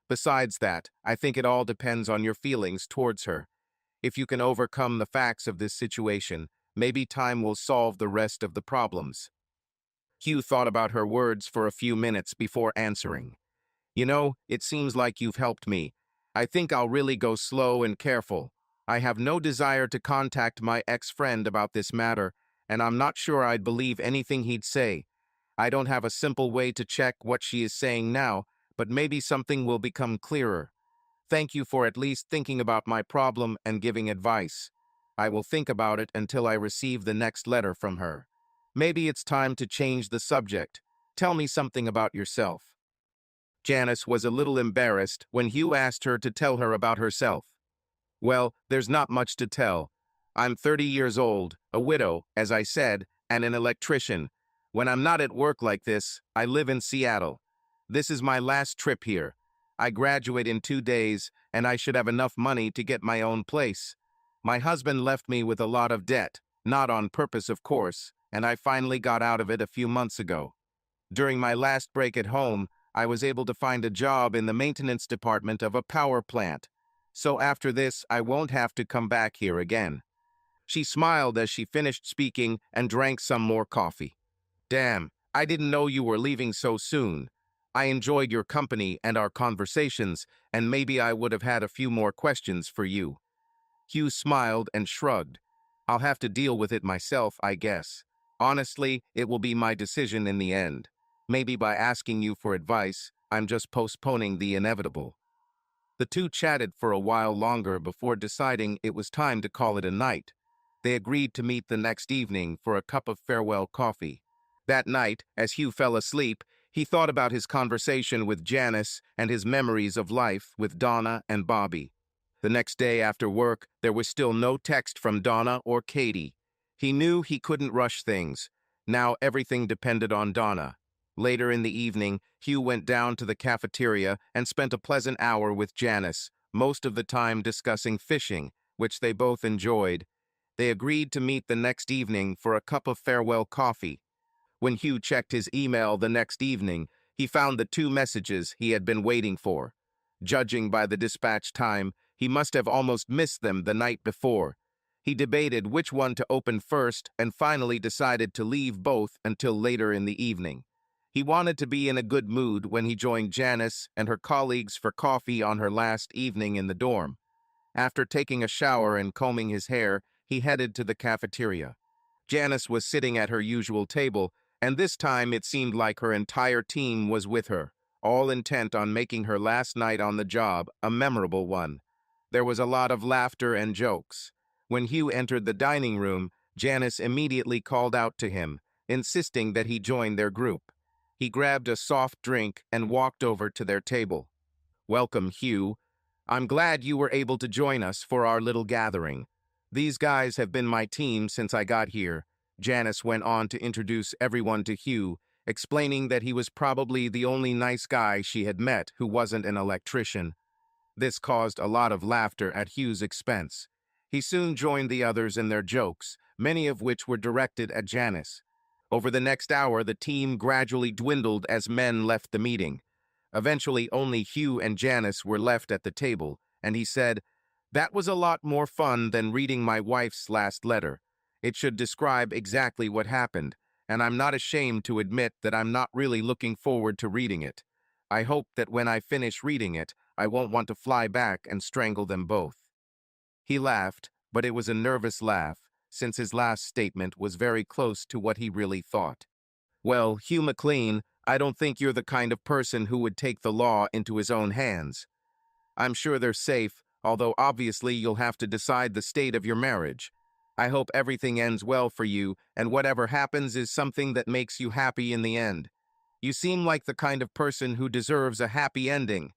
Besides that, I think it all depends on your feelings towards her. If you can overcome the facts of this situation, maybe time will solve the rest of the problems. Hugh thought about her words for a few minutes before answering. You know, it seems like you've helped me. I think I'll really go slow and careful. I have no desire to contact my ex-friend about this matter, and I'm not sure I'd believe anything he'd say. I don't have a simple way to check what she is saying now, but maybe something will become clearer. Thank you for at least thinking about my problem and giving advice. I will think about it until I receive the next letter from her. Maybe it's time to change the subject. Tell me something about yourself. Janice was a little embarrassed when Hugh asked her to tell her about herself. Well, there's not much to tell. I'm 30 years old, a widow, as I said, and an electrician. When I'm not at work like this, I live in Seattle. This is my last trip here. I graduate in 2 days, and I should have enough money to get my own place. My husband left me with a lot of debt, not on purpose, of course, and I finally got out of it a few months ago. During my last break at home, I was able to find a job in the maintenance department of a power plant. So after this, I won't have to come back here again. She smiled as she finished speaking and drank some more coffee. Damn, I didn't know you were leaving so soon. I enjoyed your company and our conversations, and maybe I would have had a few more questions for you. Hugh smiled and shrugged. I'll have to deal with it myself, I guess. Honestly, it will be my decision in the end. Maybe by asking you for advice, I'm just postponing the inevitable. The two chatted for a while longer before deciding it was time to call it a night. They agreed to meet the next evening for a cup of farewell coffee. That night, as Hugh fell asleep, he thought about his conversation with Janice and his memories of life with Donna and Bobby. The next day after work, there was still no text from Donna or Katie. He knew he couldn't rush things. Now everything depended on Donna. Later in the evening, Hugh went down to the cafeteria and spent a pleasant hour with Janice, most of the time discussing fishing, which they both enjoyed. They agreed to meet the next evening for a cup of farewell coffee. When Hugh checked his email the next evening, he found the 2 messages he had been waiting for. Judging by the dispatch time, he must have almost missed them the night before. He debated which one to open first and finally decided to leave both until later in the evening. He wanted to be in a good mood when he joined Janice and her colleagues for coffee on her last evening in the dorm. After taking a shower and combing his hair, he headed to the cafeteria. Janice was sitting at her usual table, and this time it seemed like her entire team was with her, all intent on making her last night on the job a memorable one. There was a lot of laughter and jokes. When Hugh entered the dining room, Janice immediately called out to him, insisting that he join their group. He grabbed a soft drink and walked over to their table. Welcome, Hugh. I'm glad you were able to join us for our little gathering. These guys have been my team since I got here. Janice went on to introduce everyone to Hugh, explaining that he was probably the only nice guy she had met who wasn't an electrician. This caused a lot of laughter at Hugh's expense. He soon joined the others in their jokes, many of which were directed at Janice. Over the next hour, the team gradually dwindled as men left the meeting. Eventually, only Hugh and Janice were left at the table, and he said, "That was a lot more fun than reading my wife's last letter. It should describe exactly what happened, and I'm not ashamed to admit that I'm not really looking forward to reading it. I hope that when I finish reading it, I won't want to fly back and strangle them both." He laughed, but it was a nervous laugh, since his last statement was very close to what he really thought. "Well, Hugh McLean, I don't think you're the kind of person who would take the law into his own hands. I'm sure they're safe, although obviously you'll have to decide the state of your marriage. I hope everything ends well for you, and whatever happens is something that makes you happy in the end. You seem like the kind of person who deserves a happy ending."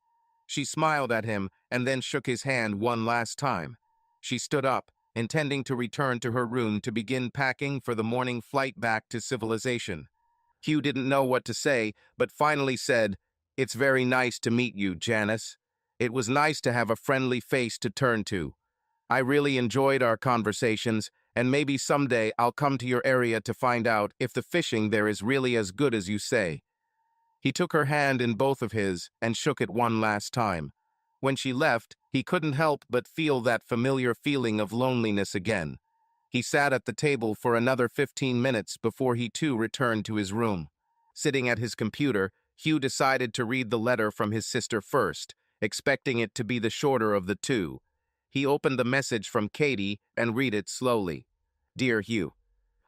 She smiled at him and then shook his hand one last time. She stood up, intending to return to her room to begin packing for the morning flight back to civilization. Hugh didn't know what to say, but finally said, "It's very nice to meet you, Janice. It was nice to have a friendly face to turn to. I really enjoyed our conversations, and maybe someday I'll come to your area to find out if the fishing there is really as good as you say." He took her hand in both of his and shook it one last time. When she left, he couldn't help but feel that familiar feeling of loneliness again. He sat at the table for another 15 minutes before he too returned to his room. Sitting at his computer, Hugh decided to read the letter from his sister first, expecting it to be the shorter of the two. He opened the message from Katie and read it slowly. "Dear Hugh,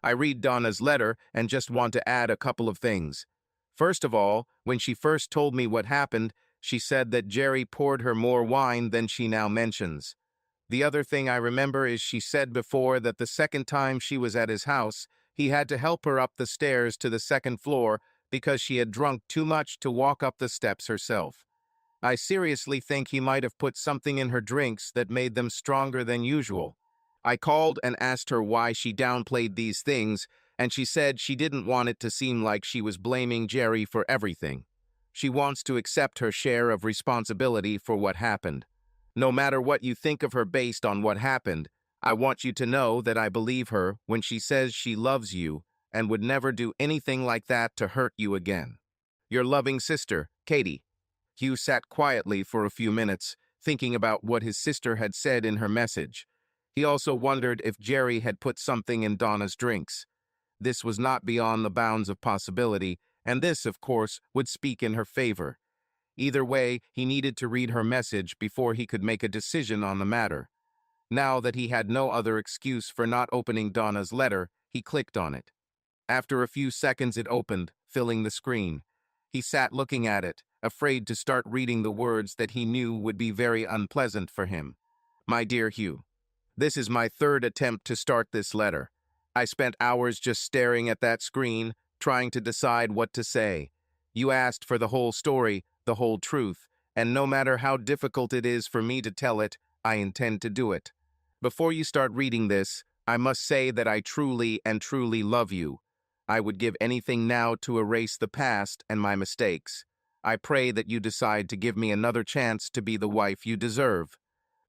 I read Donna's letter and just want to add a couple of things. First of all, when she first told me what happened, she said that Jerry poured her more wine than she now mentions. The other thing I remember is she said before that the second time she was at his house, he had to help her up the stairs to the second floor because she had drunk too much to walk up the steps herself. I seriously think he might have put something in her drinks that made them stronger than usual. I called and asked her why she downplayed these things, and she said she didn't want it to seem like she was blaming Jerry for everything. She wants to accept her share of responsibility for what happened. No matter what you think of her based on what happened, I want you to know that I believe her when she says she loves you and would never do anything like that to hurt you again. Your loving sister, Katie." Hugh sat quietly for a few minutes, thinking about what his sister had said in her message. He also wondered if Jerry had put something in Donna's drinks. This was not beyond the bounds of possibility, and this, of course, would speak in her favor. Either way, he needed to read her message before he could make a decision on the matter. Now that he had no other excuse for not opening Donna's letter, he clicked on it. After a few seconds it opened, filling the screen. He sat looking at it, afraid to start reading the words that he knew would be very unpleasant for him. "My dear Hugh, this is my third attempt to start this letter. I spent hours just staring at that screen, trying to decide what to say. You asked for the whole story, the whole truth, and no matter how difficult it is for me to tell it, I intend to do it. Before you start reading this, I must say that I truly and truly love you. I would give anything now to erase the past and my mistakes. I pray that you decide to give me another chance to be the wife you deserve.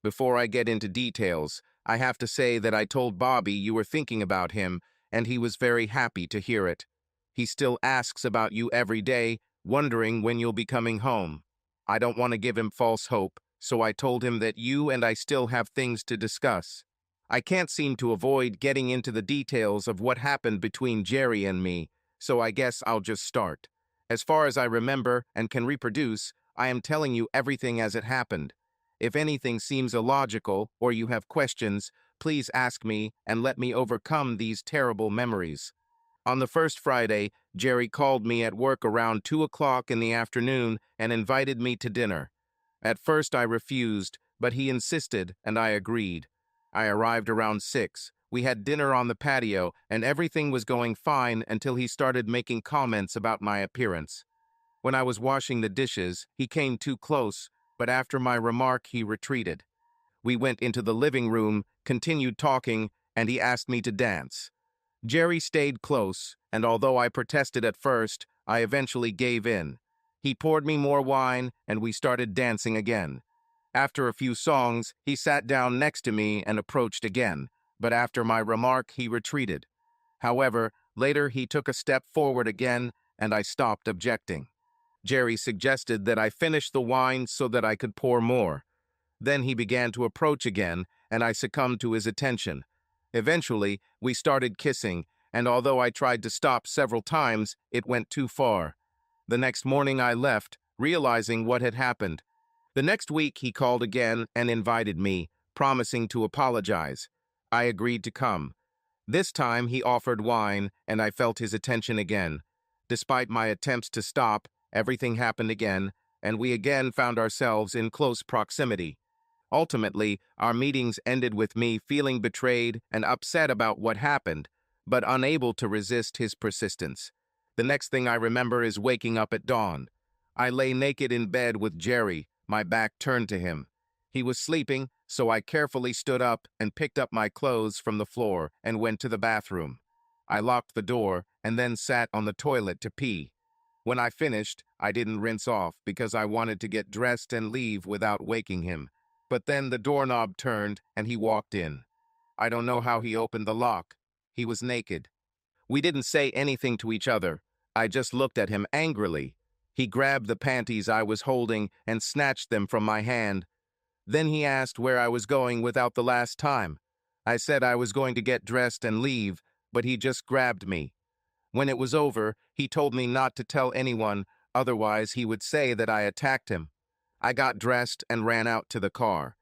Before I get into details, I have to say that I told Bobby you were thinking about him, and he was very happy to hear it. He still asks about you every day, wondering when you'll be coming home. I don't want to give him false hope, so I told him that you and I still have things to discuss. I can't seem to avoid getting into the details of what happened between Jerry and me, so I guess I'll just start. As far as I remember and can reproduce, I am telling you everything as it happened. If anything seems illogical or you have questions, please ask me and let me overcome these terrible memories. On the first Friday, Jerry called me at work around 2 o'clock in the afternoon and invited me to dinner. At first I refused, but he insisted and I agreed. I arrived around 6. We had dinner on the patio and everything was going fine until he started making comments about my appearance. When I was washing the dishes, he came too close, but after my remark he retreated. We went into the living room, continued talking, and he asked me to dance. Jerry stayed close, and although I protested at first, I eventually gave in. He poured me more wine, and we started dancing again. After a few songs, he sat down next to me and approached again, but after my remark, he retreated. However, later he took a step forward again, and I stopped objecting. Jerry suggested that I finish the wine so that I could pour more. Then he began to approach again, and I succumbed to his attention. Eventually, we started kissing, and although I tried to stop several times, it went too far. The next morning I left, realizing what had happened. The next week he called again and invited me, promising to apologize. I agreed to come. This time he offered wine, and I felt his attention again. Despite my attempts to stop, everything happened again, and we again found ourselves in close proximity. Ultimately, our meetings ended with me feeling betrayed and upset about what happened, but unable to resist his persistence. The next thing I remember is waking up at dawn. I lay naked in bed with Jerry, my back turned to him. He was sleeping, so I carefully stood up and picked up my clothes from the floor and went to the bathroom. I locked the door and then sat on the toilet to pee. When I finished, I didn't rinse off because I wanted to get dressed and leave without waking him. But then the doorknob turned and he walked in. I don't know how he opened the lock. He was naked. We didn't say anything to each other. I just looked at him angrily. He grabbed the panties I was holding and snatched them from my hand. Then he asked where I was going without the last time. I said I was going to get dressed and leave, but he just grabbed me. When it was over, he told me not to tell anyone, otherwise he would say that I attacked him. I got dressed and ran out to the car.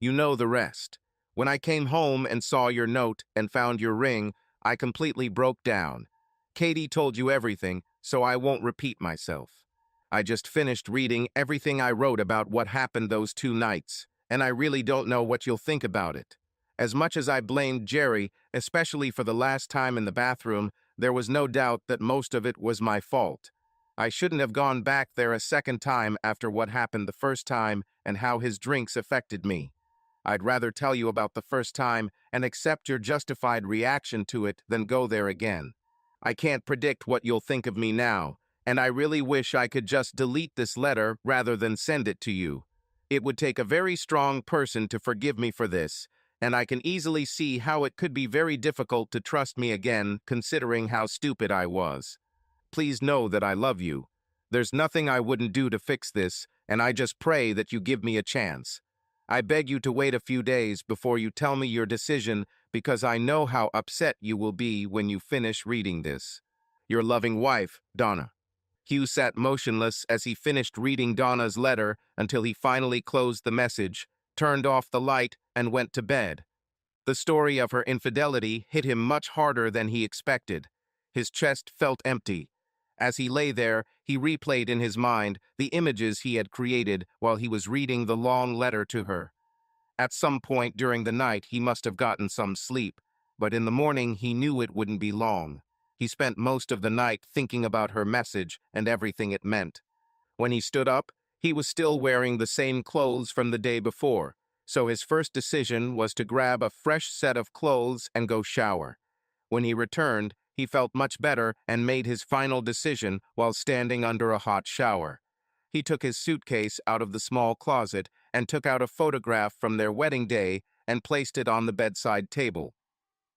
You know the rest. When I came home and saw your note and found your ring, I completely broke down. Katie told you everything, so I won't repeat myself. I just finished reading everything I wrote about what happened those 2 nights, and I really don't know what you'll think about it. As much as I blamed Jerry, especially for the last time in the bathroom, there was no doubt that most of it was my fault. I shouldn't have gone back there a second time after what happened the first time and how his drinks affected me. I'd rather tell you about the first time and accept your justified reaction to it than go there again. I can't predict what you'll think of me now, and I really wish I could just delete this letter rather than send it to you. It would take a very strong person to forgive me for this, and I can easily see how it could be very difficult to trust me again considering how stupid I was. Please know that I love you. There's nothing I wouldn't do to fix this, and I just pray that you give me a chance. I beg you to wait a few days before you tell me your decision because I know how upset you will be when you finish reading this. Your loving wife, Donna. Hugh sat motionless as he finished reading Donna's letter until he finally closed the message, turned off the light, and went to bed. The story of her infidelity hit him much harder than he expected. His chest felt empty. As he lay there, he replayed in his mind the images he had created while he was reading the long letter to her. At some point during the night, he must have gotten some sleep, but in the morning he knew it wouldn't be long. He spent most of the night thinking about her message and everything it meant. When he stood up, he was still wearing the same clothes from the day before, so his first decision was to grab a fresh set of clothes and go shower. When he returned, he felt much better and made his final decision while standing under a hot shower. He took his suitcase out of the small closet and took out a photograph from their wedding day and placed it on the bedside table.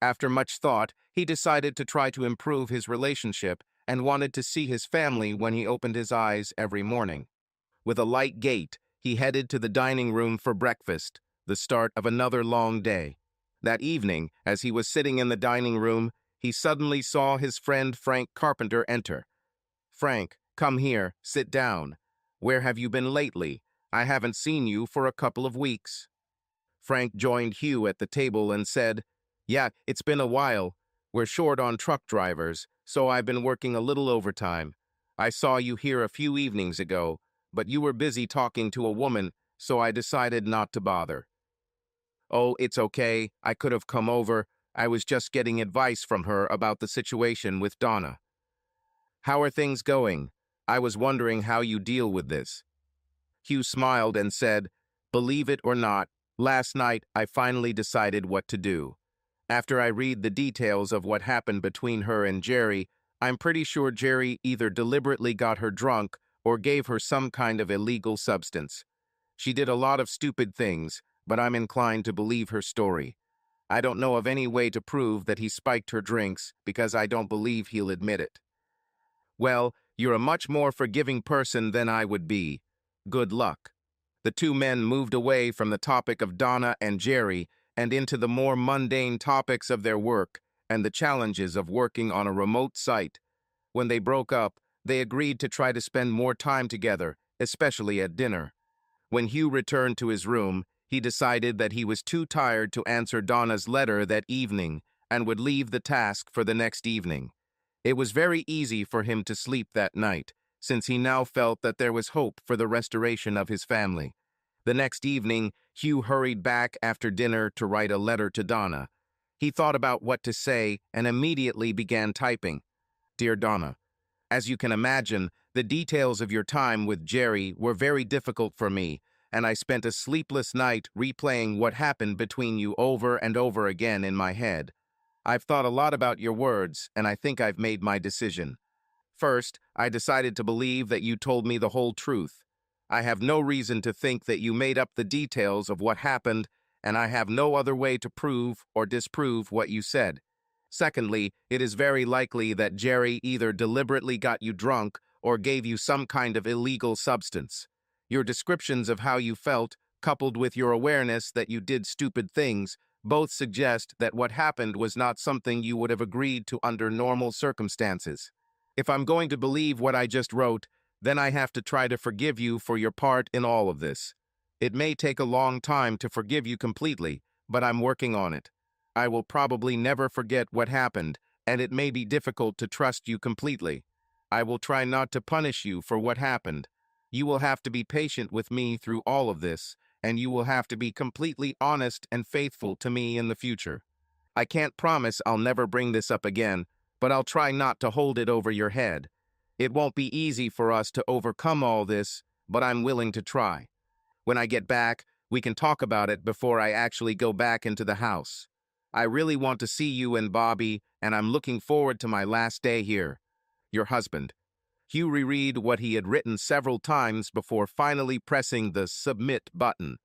After much thought, he decided to try to improve his relationship and wanted to see his family when he opened his eyes every morning. With a light gait, he headed to the dining room for breakfast, the start of another long day. That evening, as he was sitting in the dining room, he suddenly saw his friend Frank Carpenter enter. "Frank, come here, sit down. Where have you been lately? I haven't seen you for a couple of weeks." Frank joined Hugh at the table and said, "Yeah, it's been a while. We're short on truck drivers, so I've been working a little overtime. I saw you here a few evenings ago, but you were busy talking to a woman, so I decided not to bother." "Oh, it's okay. I could have come over. I was just getting advice from her about the situation with Donna." "How are things going? I was wondering how you deal with this." Hugh smiled and said, "Believe it or not, last night I finally decided what to do. After I read the details of what happened between her and Jerry, I'm pretty sure Jerry either deliberately got her drunk or gave her some kind of illegal substance. She did a lot of stupid things, but I'm inclined to believe her story. I don't know of any way to prove that he spiked her drinks because I don't believe he'll admit it. Well, you're a much more forgiving person than I would be. Good luck. The two men moved away from the topic of Donna and Jerry and into the more mundane topics of their work and the challenges of working on a remote site. When they broke up, they agreed to try to spend more time together, especially at dinner. When Hugh returned to his room, he decided that he was too tired to answer Donna's letter that evening and would leave the task for the next evening. It was very easy for him to sleep that night, since he now felt that there was hope for the restoration of his family. The next evening, Hugh hurried back after dinner to write a letter to Donna. He thought about what to say and immediately began typing. Dear Donna, as you can imagine, the details of your time with Jerry were very difficult for me, and I spent a sleepless night replaying what happened between you over and over again in my head. I've thought a lot about your words, and I think I've made my decision. First, I decided to believe that you told me the whole truth. I have no reason to think that you made up the details of what happened, and I have no other way to prove or disprove what you said. Secondly, it is very likely that Jerry either deliberately got you drunk or gave you some kind of illegal substance. Your descriptions of how you felt, coupled with your awareness that you did stupid things, both suggest that what happened was not something you would have agreed to under normal circumstances. If I'm going to believe what I just wrote, then I have to try to forgive you for your part in all of this. It may take a long time to forgive you completely, but I'm working on it. I will probably never forget what happened, and it may be difficult to trust you completely. I will try not to punish you for what happened. You will have to be patient with me through all of this, and you will have to be completely honest and faithful to me in the future. I can't promise I'll never bring this up again, but I'll try not to hold it over your head. It won't be easy for us to overcome all this, but I'm willing to try. When I get back, we can talk about it before I actually go back into the house. I really want to see you and Bobby, and I'm looking forward to my last day here. Your husband. Hugh reread what he had written several times before finally pressing the submit button.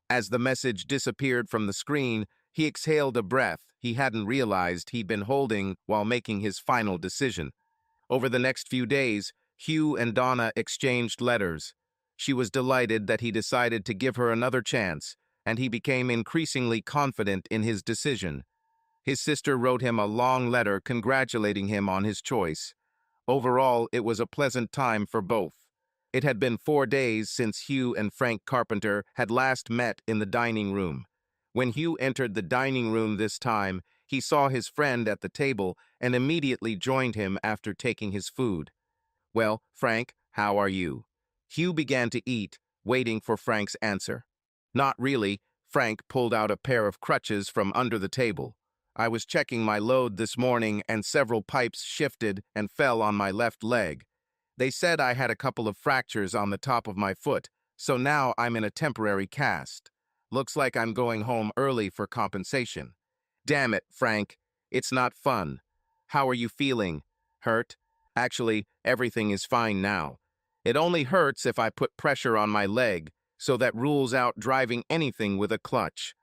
As the message disappeared from the screen, he exhaled a breath he hadn't realized he'd been holding while making his final decision. Over the next few days, Hugh and Donna exchanged letters. She was delighted that he decided to give her another chance, and he became increasingly confident in his decision. His sister wrote him a long letter congratulating him on his choice. Overall, it was a pleasant time for both. It had been 4 days since Hugh and Frank Carpenter had last met in the dining room. When Hugh entered the dining room this time, he saw his friend at the table and immediately joined him after taking his food. Well, Frank, how are you? Hugh began to eat, waiting for Frank's answer. Not really. Frank pulled out a pair of crutches from under the table. I was checking my load this morning and several pipes shifted and fell on my left leg. They said I had a couple of fractures on the top of my foot, so now I'm in a temporary cast. Looks like I'm going home early for compensation. Damn it, Frank. It's not fun. How are you feeling? Hurt? Actually, everything is fine now. It only hurts if I put pressure on my leg, so that rules out driving anything with a clutch.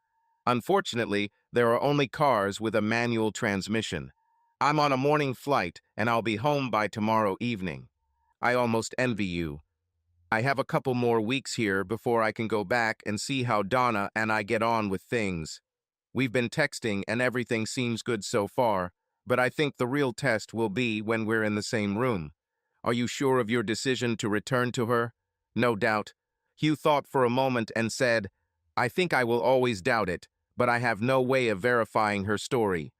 Unfortunately, there are only cars with a manual transmission. I'm on a morning flight, and I'll be home by tomorrow evening. I almost envy you. I have a couple more weeks here before I can go back and see how Donna and I get on with things. We've been texting and everything seems good so far, but I think the real test will be when we're in the same room. Are you sure of your decision to return to her? No doubt. Hugh thought for a moment and said, I think I will always doubt it, but I have no way of verifying her story.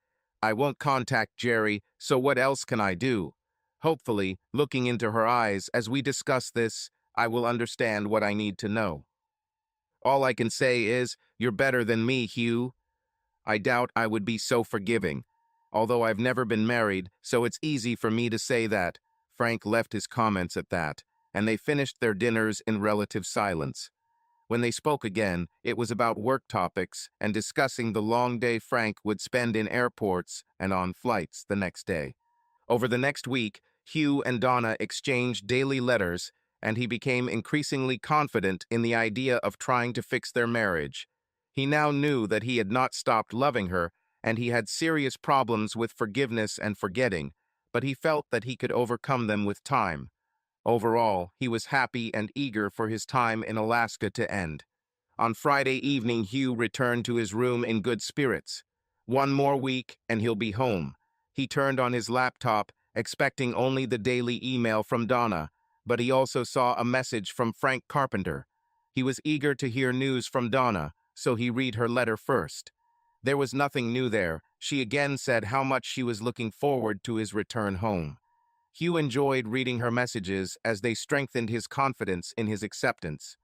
I won't contact Jerry, so what else can I do? Hopefully, looking into her eyes as we discuss this, I will understand what I need to know. All I can say is, you're better than me, Hugh. I doubt I would be so forgiving. Although I've never been married, so it's easy for me to say that. Frank left his comments at that, and they finished their dinners in relative silence. When they spoke again, it was about work topics and discussing the long day Frank would spend in airports and on flights the next day. Over the next week, Hugh and Donna exchanged daily letters, and he became increasingly confident in the idea of trying to fix their marriage. He now knew that he had not stopped loving her, and he had serious problems with forgiveness and forgetting, but he felt that he could overcome them with time. Overall, he was happy and eager for his time in Alaska to end. On Friday evening, Hugh returned to his room in good spirits. One more week, and he'll be home. He turned on his laptop, expecting only the daily email from Donna, but he also saw a message from Frank Carpenter. He was eager to hear news from Donna, so he read her letter first. There was nothing new there. She again said how much she was looking forward to his return home. Hugh enjoyed reading her messages as they strengthened his confidence in his acceptance.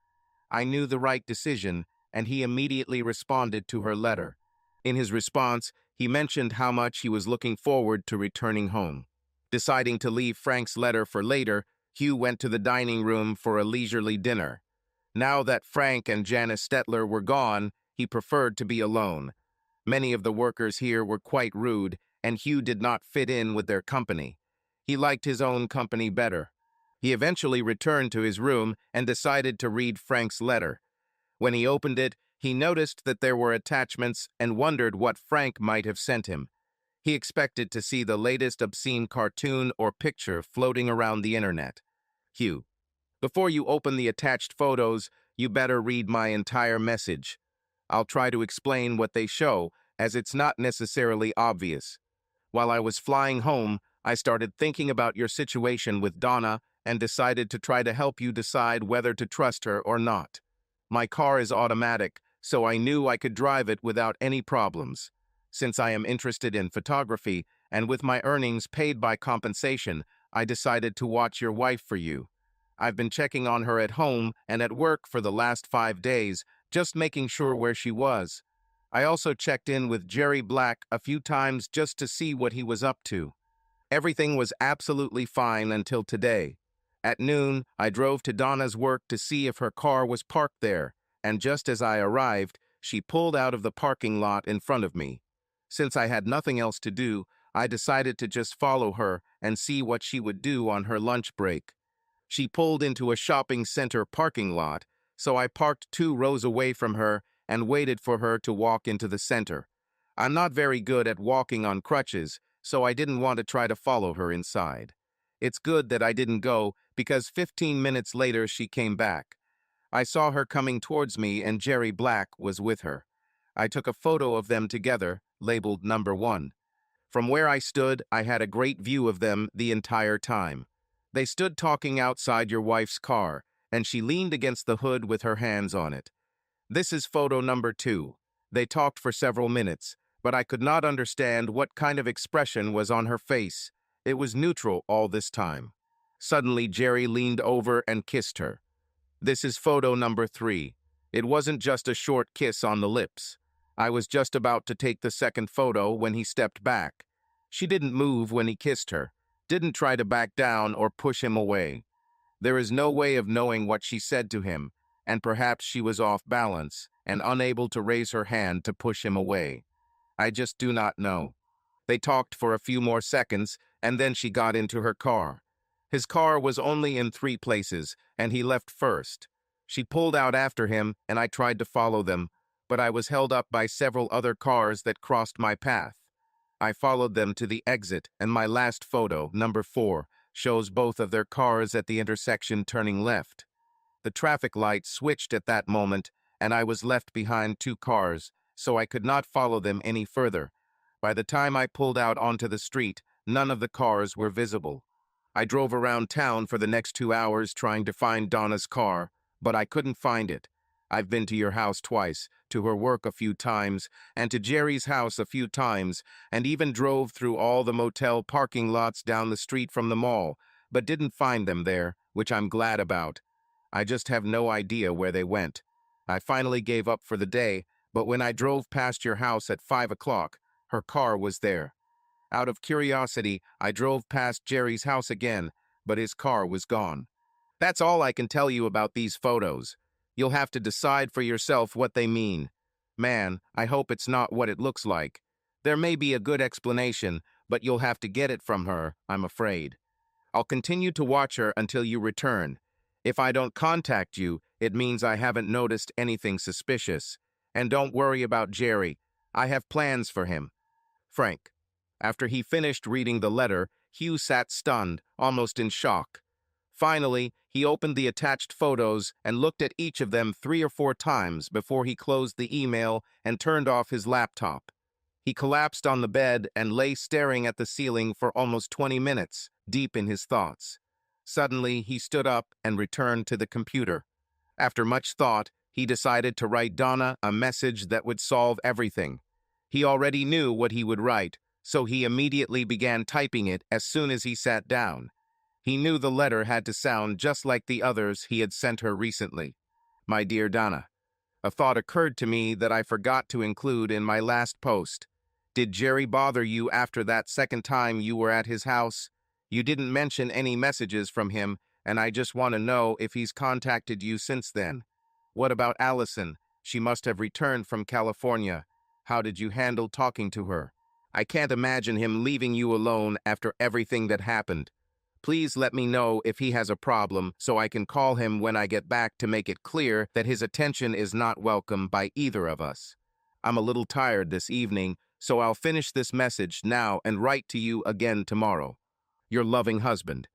I knew the right decision, and he immediately responded to her letter. In his response, he mentioned how much he was looking forward to returning home. Deciding to leave Frank's letter for later, Hugh went to the dining room for a leisurely dinner. Now that Frank and Janice Stetler were gone, he preferred to be alone. Many of the workers here were quite rude, and Hugh did not fit in with their company. He liked his own company better. He eventually returned to his room and decided to read Frank's letter. When he opened it, he noticed that there were attachments and wondered what Frank might have sent him. He expected to see the latest obscene cartoon or picture floating around the internet. Hugh, before you open the attached photos, you better read my entire message. I'll try to explain what they show, as it's not necessarily obvious. While I was flying home, I started thinking about your situation with Donna and decided to try to help you decide whether to trust her or not. My car is automatic, so I knew I could drive it without any problems. Since I am interested in photography, and with my earnings paid by compensation, I decided to watch your wife for you. I've been checking on her at home and at work for the last 5 days, just making sure where she was. I also checked in with Jerry Black a few times just to see what he was up to. Everything was absolutely fine until today. At noon, I drove to Donna's work to see if her car was parked there, and just as I arrived, she pulled out of the parking lot in front of me. Since I had nothing else to do, I decided to just follow her and see what she would do on her lunch break. She pulled into a shopping center parking lot, so I parked 2 rows away from her and waited for her to walk into the center. I'm not very good at walking on crutches, so I didn't want to try to follow her inside. It's good that I didn't go, because 15 minutes later she came back. I saw her coming towards me and Jerry Black was with her. I took a photo of them together, labeled number 1. From where I stood, I had a great view of them the entire time. They stood talking outside your wife's car, and she leaned against the hood with her hands on it. This is photo number 2. They talked for several minutes, but I could not understand what kind of expression was on her face. It was neutral all this time. Suddenly, Jerry leaned over and kissed her. This is photo number 3. It wasn't just a short kiss on the lips. I was just about to take the second photo when he stepped back. She didn't move when he kissed her, didn't try to back down or push him away. There is no way of knowing what she said to him, and perhaps she was off balance and unable to raise her hand to push him away. I just do not know. They talked for a few more seconds, and then she got into her car. His car was only in 3 places, and he left first. She pulled out after him, and I tried to follow them, but I was held up by several other cars that crossed my path. I followed them to the exit, and my last photo, number 4, shows both of their cars at the intersection turning left. The traffic light switched at that moment, and I was left behind 2 cars, so I could not follow them any further. By the time I pulled out onto the street, none of the cars were visible. I drove around town for the next 2 hours trying to find Donna's car, but I couldn't find it. I've been to your house twice, to her work a few times, and to Jerry's house a few times, and even drove through all the motel parking lots down the street from the mall, but didn't find them there, which I'm glad about. I just have no idea where they went. I finally gave up for the day, but when I drove past your house at 5 o'clock, her car was there. Out of curiosity, I drove past Jerry's house again, but his car was gone. That's all I can tell you about these photos. You'll have to decide for yourself what they mean. Man, I hope it's not what it looks like. There may be a good explanation, but you'll have to get it from her, I'm afraid. I'll continue to watch her until you return. If I don't contact you, it means I haven't noticed anything suspicious. And don't worry about Jerry. I have plans for him. Frank. After he finished reading the letter, Hugh sat stunned, almost in shock. Finally, he opened the attached photos and looked at each of them 3 or 4 times before he closed the email and turned off his laptop. He collapsed on the bed and lay staring at the ceiling for almost 20 minutes, deep in his thoughts. Suddenly, he stood up and returned to the computer. After much thought, he decided to write Donna a message that would solve everything. He already knew what he would write, so he immediately began typing it as soon as he sat down. He knew the letter had to sound just like the others he had sent her recently. My dear Donna, a thought occurred to me that I forgot to include in my last post. Did Jerry bother you after that second time you were at his house? You didn't mention any messages from him, and I just want to know if he's contacted you since then. What about Allison? She must have returned from California. How did you handle talking to her? I can't imagine him leaving you alone after everything that happened. Please let me know if he has a problem so I can call him when I get back to make it clear that his attention is not welcome by either of us. I'm a little tired this evening, so I'll finish this message now and write to you again tomorrow. Your loving husband.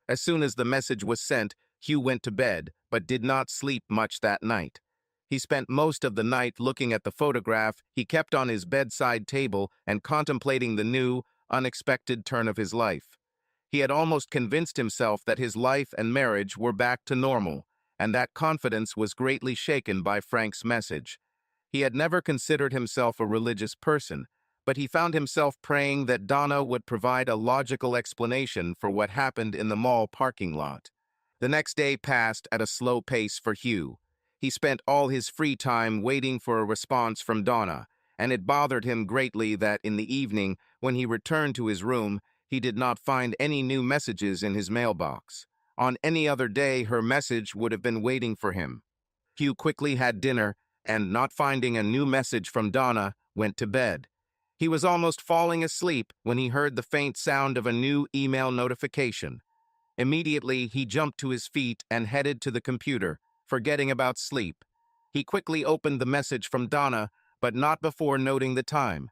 As soon as the message was sent, Hugh went to bed, but did not sleep much that night. He spent most of the night looking at the photograph he kept on his bedside table and contemplating the new, unexpected turn of his life. He had almost convinced himself that his life and marriage were back to normal, and that confidence was greatly shaken by Frank's message. He had never considered himself a religious person, but he found himself praying that Donna would provide a logical explanation for what happened in the mall parking lot. The next day passed at a slow pace for Hugh. He spent all his free time waiting for a response from Donna, and it bothered him greatly that in the evening, when he returned to his room, he did not find any new messages in his mailbox. On any other day, her message would have been waiting for him. Hugh quickly had dinner, and not finding a new message from Donna, went to bed. He was almost falling asleep when he heard the faint sound of a new email notification. Immediately, he jumped to his feet and headed to the computer, forgetting about sleep. He quickly opened the message from Donna, but not before noting the time.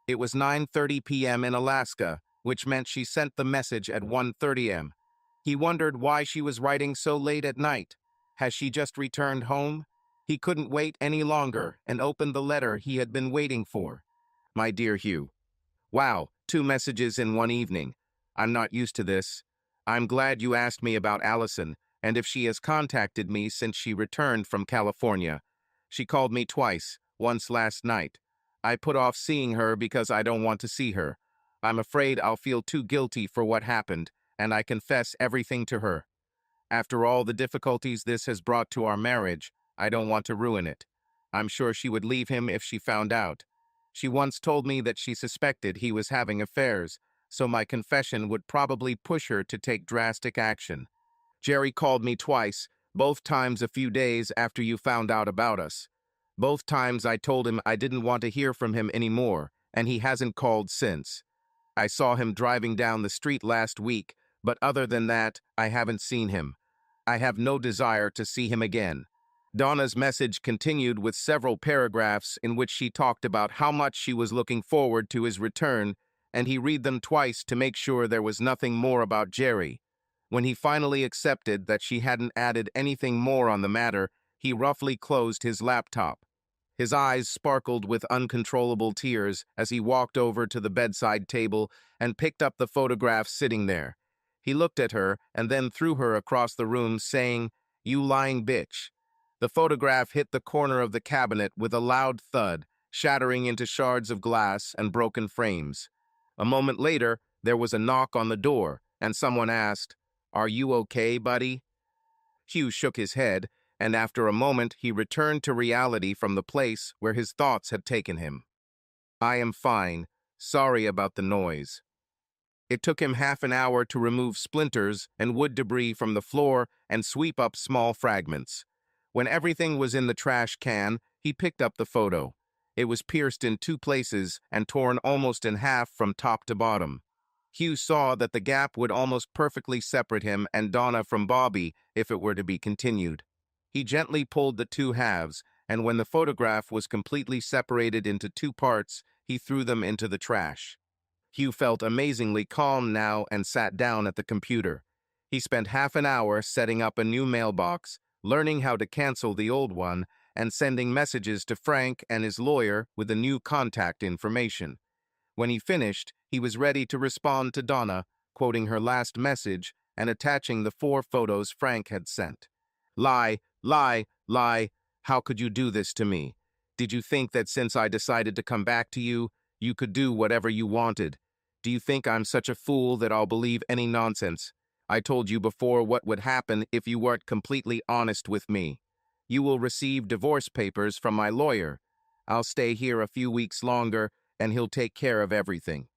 It was 9:30 p.m. in Alaska, which meant she sent the message at 1:30 a.m. He wondered why she was writing so late at night. Has she just returned home? He couldn't wait any longer and opened the letter he had been waiting for. My dear Hugh. Wow, 2 messages in one evening. I'm not used to this. I'm glad you asked me about Allison, and if she has contacted me since she returned from California. She called me twice, once last night. I put off seeing her because I don't want to see her. I'm afraid I'll feel too guilty for what happened, and I confess everything to her. After all the difficulties this has brought to our marriage, I don't want to ruin it. I'm sure she would leave him if she found out. She once told me that she suspected he was having affairs, so my confession would probably push her to take drastic action. Jerry called me twice, both times a few days after you found out about us. Both times I told him I didn't want to hear from him anymore, and he hasn't called since. I saw him driving down the street last week, but other than that, I haven't seen him. I have no desire to see him again. Donna's message continued with several paragraphs in which she talked about how much she was looking forward to his return, and he read them twice to make sure there was nothing more about Jerry. When he finally accepted that she hadn't added anything more on the matter, he roughly closed his laptop. His eyes sparkled with uncontrollable tears as he walked over to the bedside table and picked up the photograph sitting there. He looked at her and then threw her across the room, saying, "You lying bitch." The photograph hit the corner of the cabinet with a loud thud, shattering into shards of glass and broken frames. A moment later, there was a knock on the door, and someone asked, "Are you okay, buddy?" Hugh shook his head, and after a moment he returned to reality from the place where his thoughts had taken him. "I am fine. Sorry about the noise." It took him half an hour to remove splinters and wood debris from the floor and sweep up small fragments. When everything was in the trash can, he picked up the photo. It was pierced in 2 places and torn almost in half from top to bottom. Hugh saw that the gap would almost perfectly separate him and Donna from Bobby if it were to be continued. He gently pulled the two halves, and when the photograph was completely separated into two parts, he threw them into the trash. Hugh felt amazingly calm now and sat down at the computer. He spent half an hour setting up a new mailbox, learning how to cancel the old one, and sending messages to Frank and his lawyer with the new contact information. When he finished, he was ready to respond to Donna, quoting her last message and attaching the 4 photos Frank had sent. Lie, lie, lie. How could you do this to me? Did you think that since I decided to come back to you, you could do whatever you wanted? Do you think I'm such a fool that I'll believe any nonsense? I told you before what would happen if you weren't completely honest with me. You will receive divorce papers from my lawyer. I'll stay here a few weeks longer, and he'll take care of everything.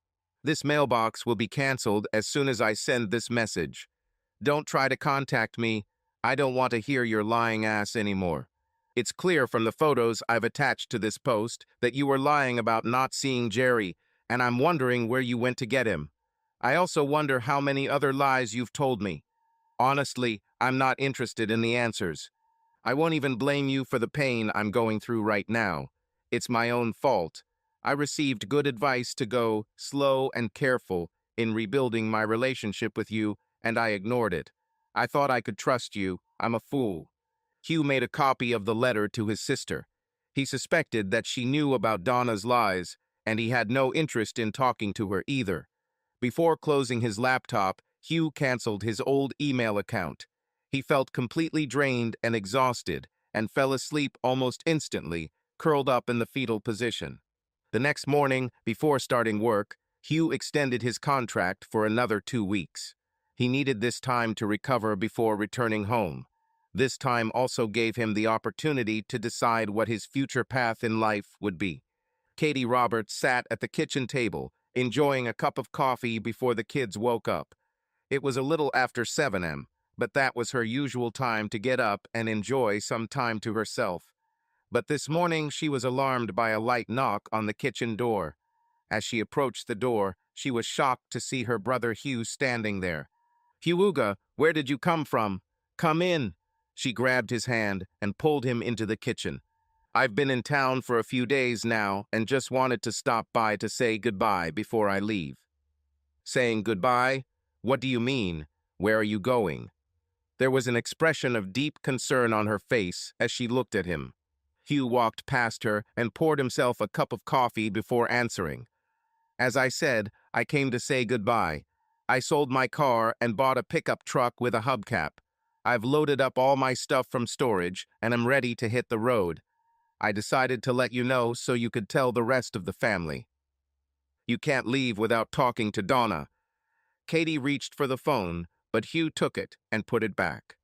This mailbox will be canceled as soon as I send this message. Don't try to contact me. I don't want to hear your lying ass anymore. It's clear from the photos I've attached to this post that you were lying about not seeing Jerry, and I'm wondering where you went to get him. I also wonder how many other lies you've told me. Honestly, I'm not interested in the answers. I won't even blame you for the pain I'm going through right now. It's my own fault. I received good advice to go slow and careful in rebuilding my relationship with you, and I ignored it. I thought I could trust you. I'm a fool. Hugh made a copy of the letter to his sister. He suspected that she knew about Donna's lies, and he had no interest in talking to her either. Before closing his laptop, Hugh canceled his old email account. He felt completely drained and exhausted, and fell asleep almost instantly, curled up in the fetal position. The next morning, before starting work, Hugh extended his contract for another 2 weeks. He needed this time to recover before returning home. This time also gave him the opportunity to decide what his future path in life would be. Katie Roberts sat at the kitchen table, enjoying a cup of coffee before the kids woke up. It was a little after 7 a.m., but that was her usual time to get up and enjoy some time to herself. But this morning she was alarmed by a light knock on the kitchen door. As she approached the door, she was shocked to see her brother Hugh standing there. "Hughga, where did you come from? Come in." She grabbed his hand and pulled him into the kitchen. "I've been in town for a few days now and just wanted to stop by to say goodbye before I leave." "Saying goodbye? What do you mean? Where are you going?" There was an expression of deep concern on her face as she looked at him. Hugh walked past her and poured himself a cup of coffee before answering. "As I said, I came to say goodbye. I sold my car and bought a pickup truck with a hubcap. I've loaded up all my stuff from storage and am ready to hit the road. I decided to let you know so you could tell the rest of the family." "You can't leave without talking to Donna." Katie reached for the phone, but Hugh took it and put it back.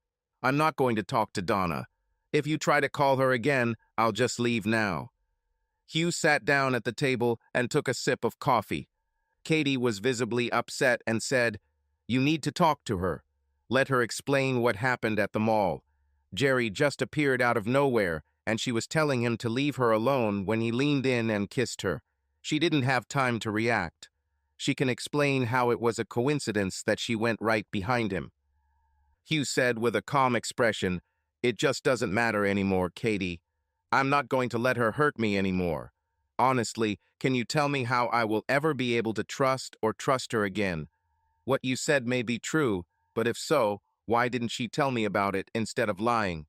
"I'm not going to talk to Donna. If you try to call her again, I'll just leave now." Hugh sat down at the table and took a sip of coffee. Katie was visibly upset and said, "You need to talk to her. Let her explain what happened at the mall. Jerry just appeared out of nowhere, and she was telling him to leave her alone when he leaned in and kissed her. She didn't have time to react. She can explain how it was a coincidence that she went right behind him." Hugh said with a calm expression, "It just doesn't matter anymore, Katie. I'm not going to let her hurt me anymore. Honestly, can you tell me how I will ever be able to trust her again? What you said may be true, but if so, why didn't she tell me about it instead of lying?"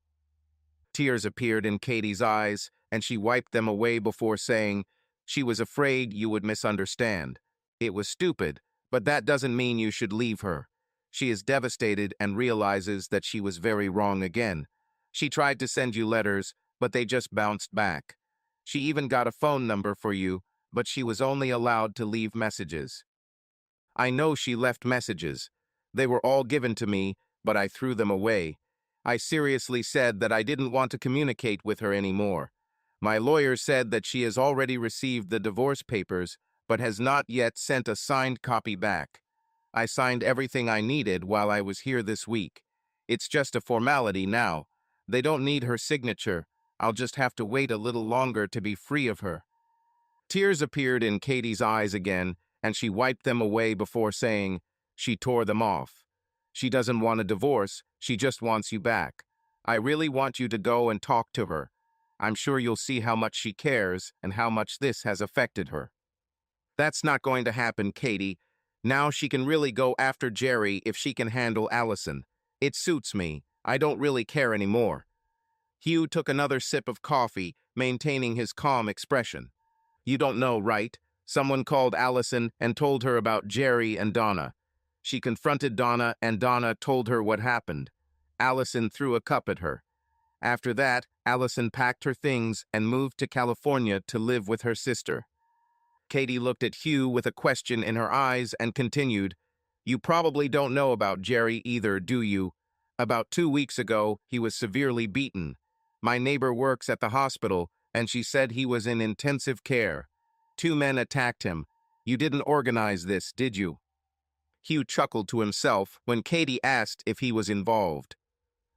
Tears appeared in Katie's eyes, and she wiped them away before saying, "She was afraid you would misunderstand. It was stupid, but that doesn't mean you should leave her. She is devastated and realizes that she was very wrong again. She tried to send you letters, but they just bounced back. She even got a phone number for you, but she was only allowed to leave messages. I know she left messages. They were all given to me, but I threw them away. I seriously said that I didn't want to communicate with her anymore. My lawyer said that she has already received the divorce papers, but has not yet sent a signed copy back. I signed everything I needed while I was here this week. It's just a formality now. They don't need her signature. I'll just have to wait a little longer to be free of her." Tears appeared in Katie's eyes again, and she wiped them away before saying, "She tore them off. She doesn't want a divorce, she just wants you back. I really want you to go and talk to her. I'm sure you'll see how much she cares and how much this has affected her. That's not going to happen, Katie. Now she can really go after Jerry if she can handle Allison. It suits me. I don't really care anymore. Hugh took another sip of coffee, maintaining his calm expression. You don't know, right? Someone called Allison and told her about Jerry and Donna. She confronted Donna and Donna told her what happened. Allison threw a cup at her. After that, Allison packed her things and moved to California to live with her sister. Katie looked at Hugh with a question in her eyes and continued, You probably don't know about Jerry either, do you? About 2 weeks ago, he was severely beaten. My neighbor works at the hospital, and she said he was in intensive care. 2 men attacked him. You didn't organize this, did you? Hugh chuckled to himself when Katie asked if he was involved.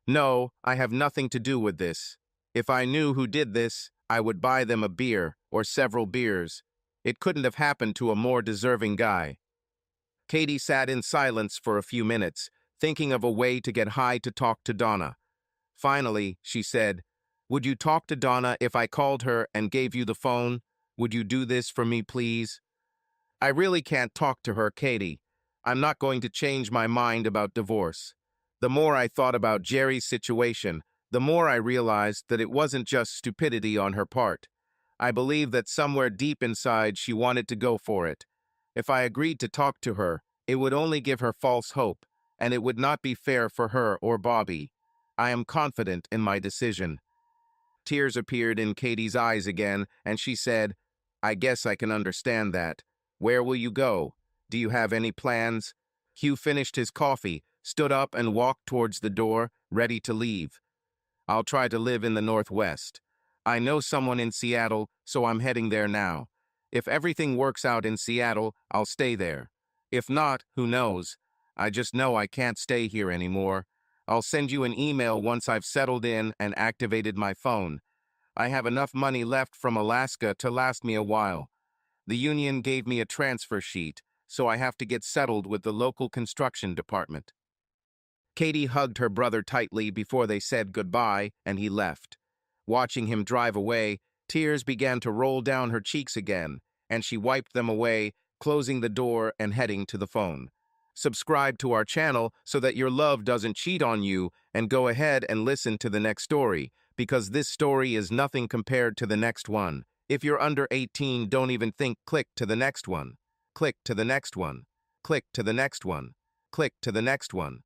No, I have nothing to do with this. If I knew who did this, I would buy them a beer or several beers. It couldn't have happened to a more deserving guy. Katie sat in silence for a few minutes, thinking of a way to get high to talk to Donna. Finally, she said, Would you talk to Donna if I called her and gave you the phone? Would you do this for me, please? I really can't talk to her, Katie. I'm not going to change my mind about divorce. The more I thought about Jerry's situation, the more I realized that it wasn't just stupidity on her part. I believe that somewhere deep inside she wanted to go for it. If I agreed to talk to her, it would only give her false hope, and it would not be fair for her or Bobby. I am confident in my decision. Tears appeared in Katie's eyes again, and she said, I guess I can understand that. Where will you go? Do you have any plans? Hugh finished his coffee, stood up and walked towards the door, ready to leave. I'll try to live in the Northwest. I know someone in Seattle, so I'm heading there now. If everything works out in Seattle, I'll stay there. If not, who knows? I just know I can't stay here anymore. I'll send you an email once I've settled in and activated my phone. I have enough money left from Alaska to last me a while. The union gave me a transfer sheet, so I have to get settled with the local construction department. Katie hugged her brother tightly before they said goodbye, and he left. Watching him drive away, tears began to roll down her cheeks again, and she wiped them away, closing the door and heading to the phone. Subscribe to our channel so that your love doesn't cheat on you, and go ahead and listen to the next story, because this story is nothing compared to the next one. If you're under 18, don't even think. Click to the next one. Click to the next one. Click to the next one. Click to the next one.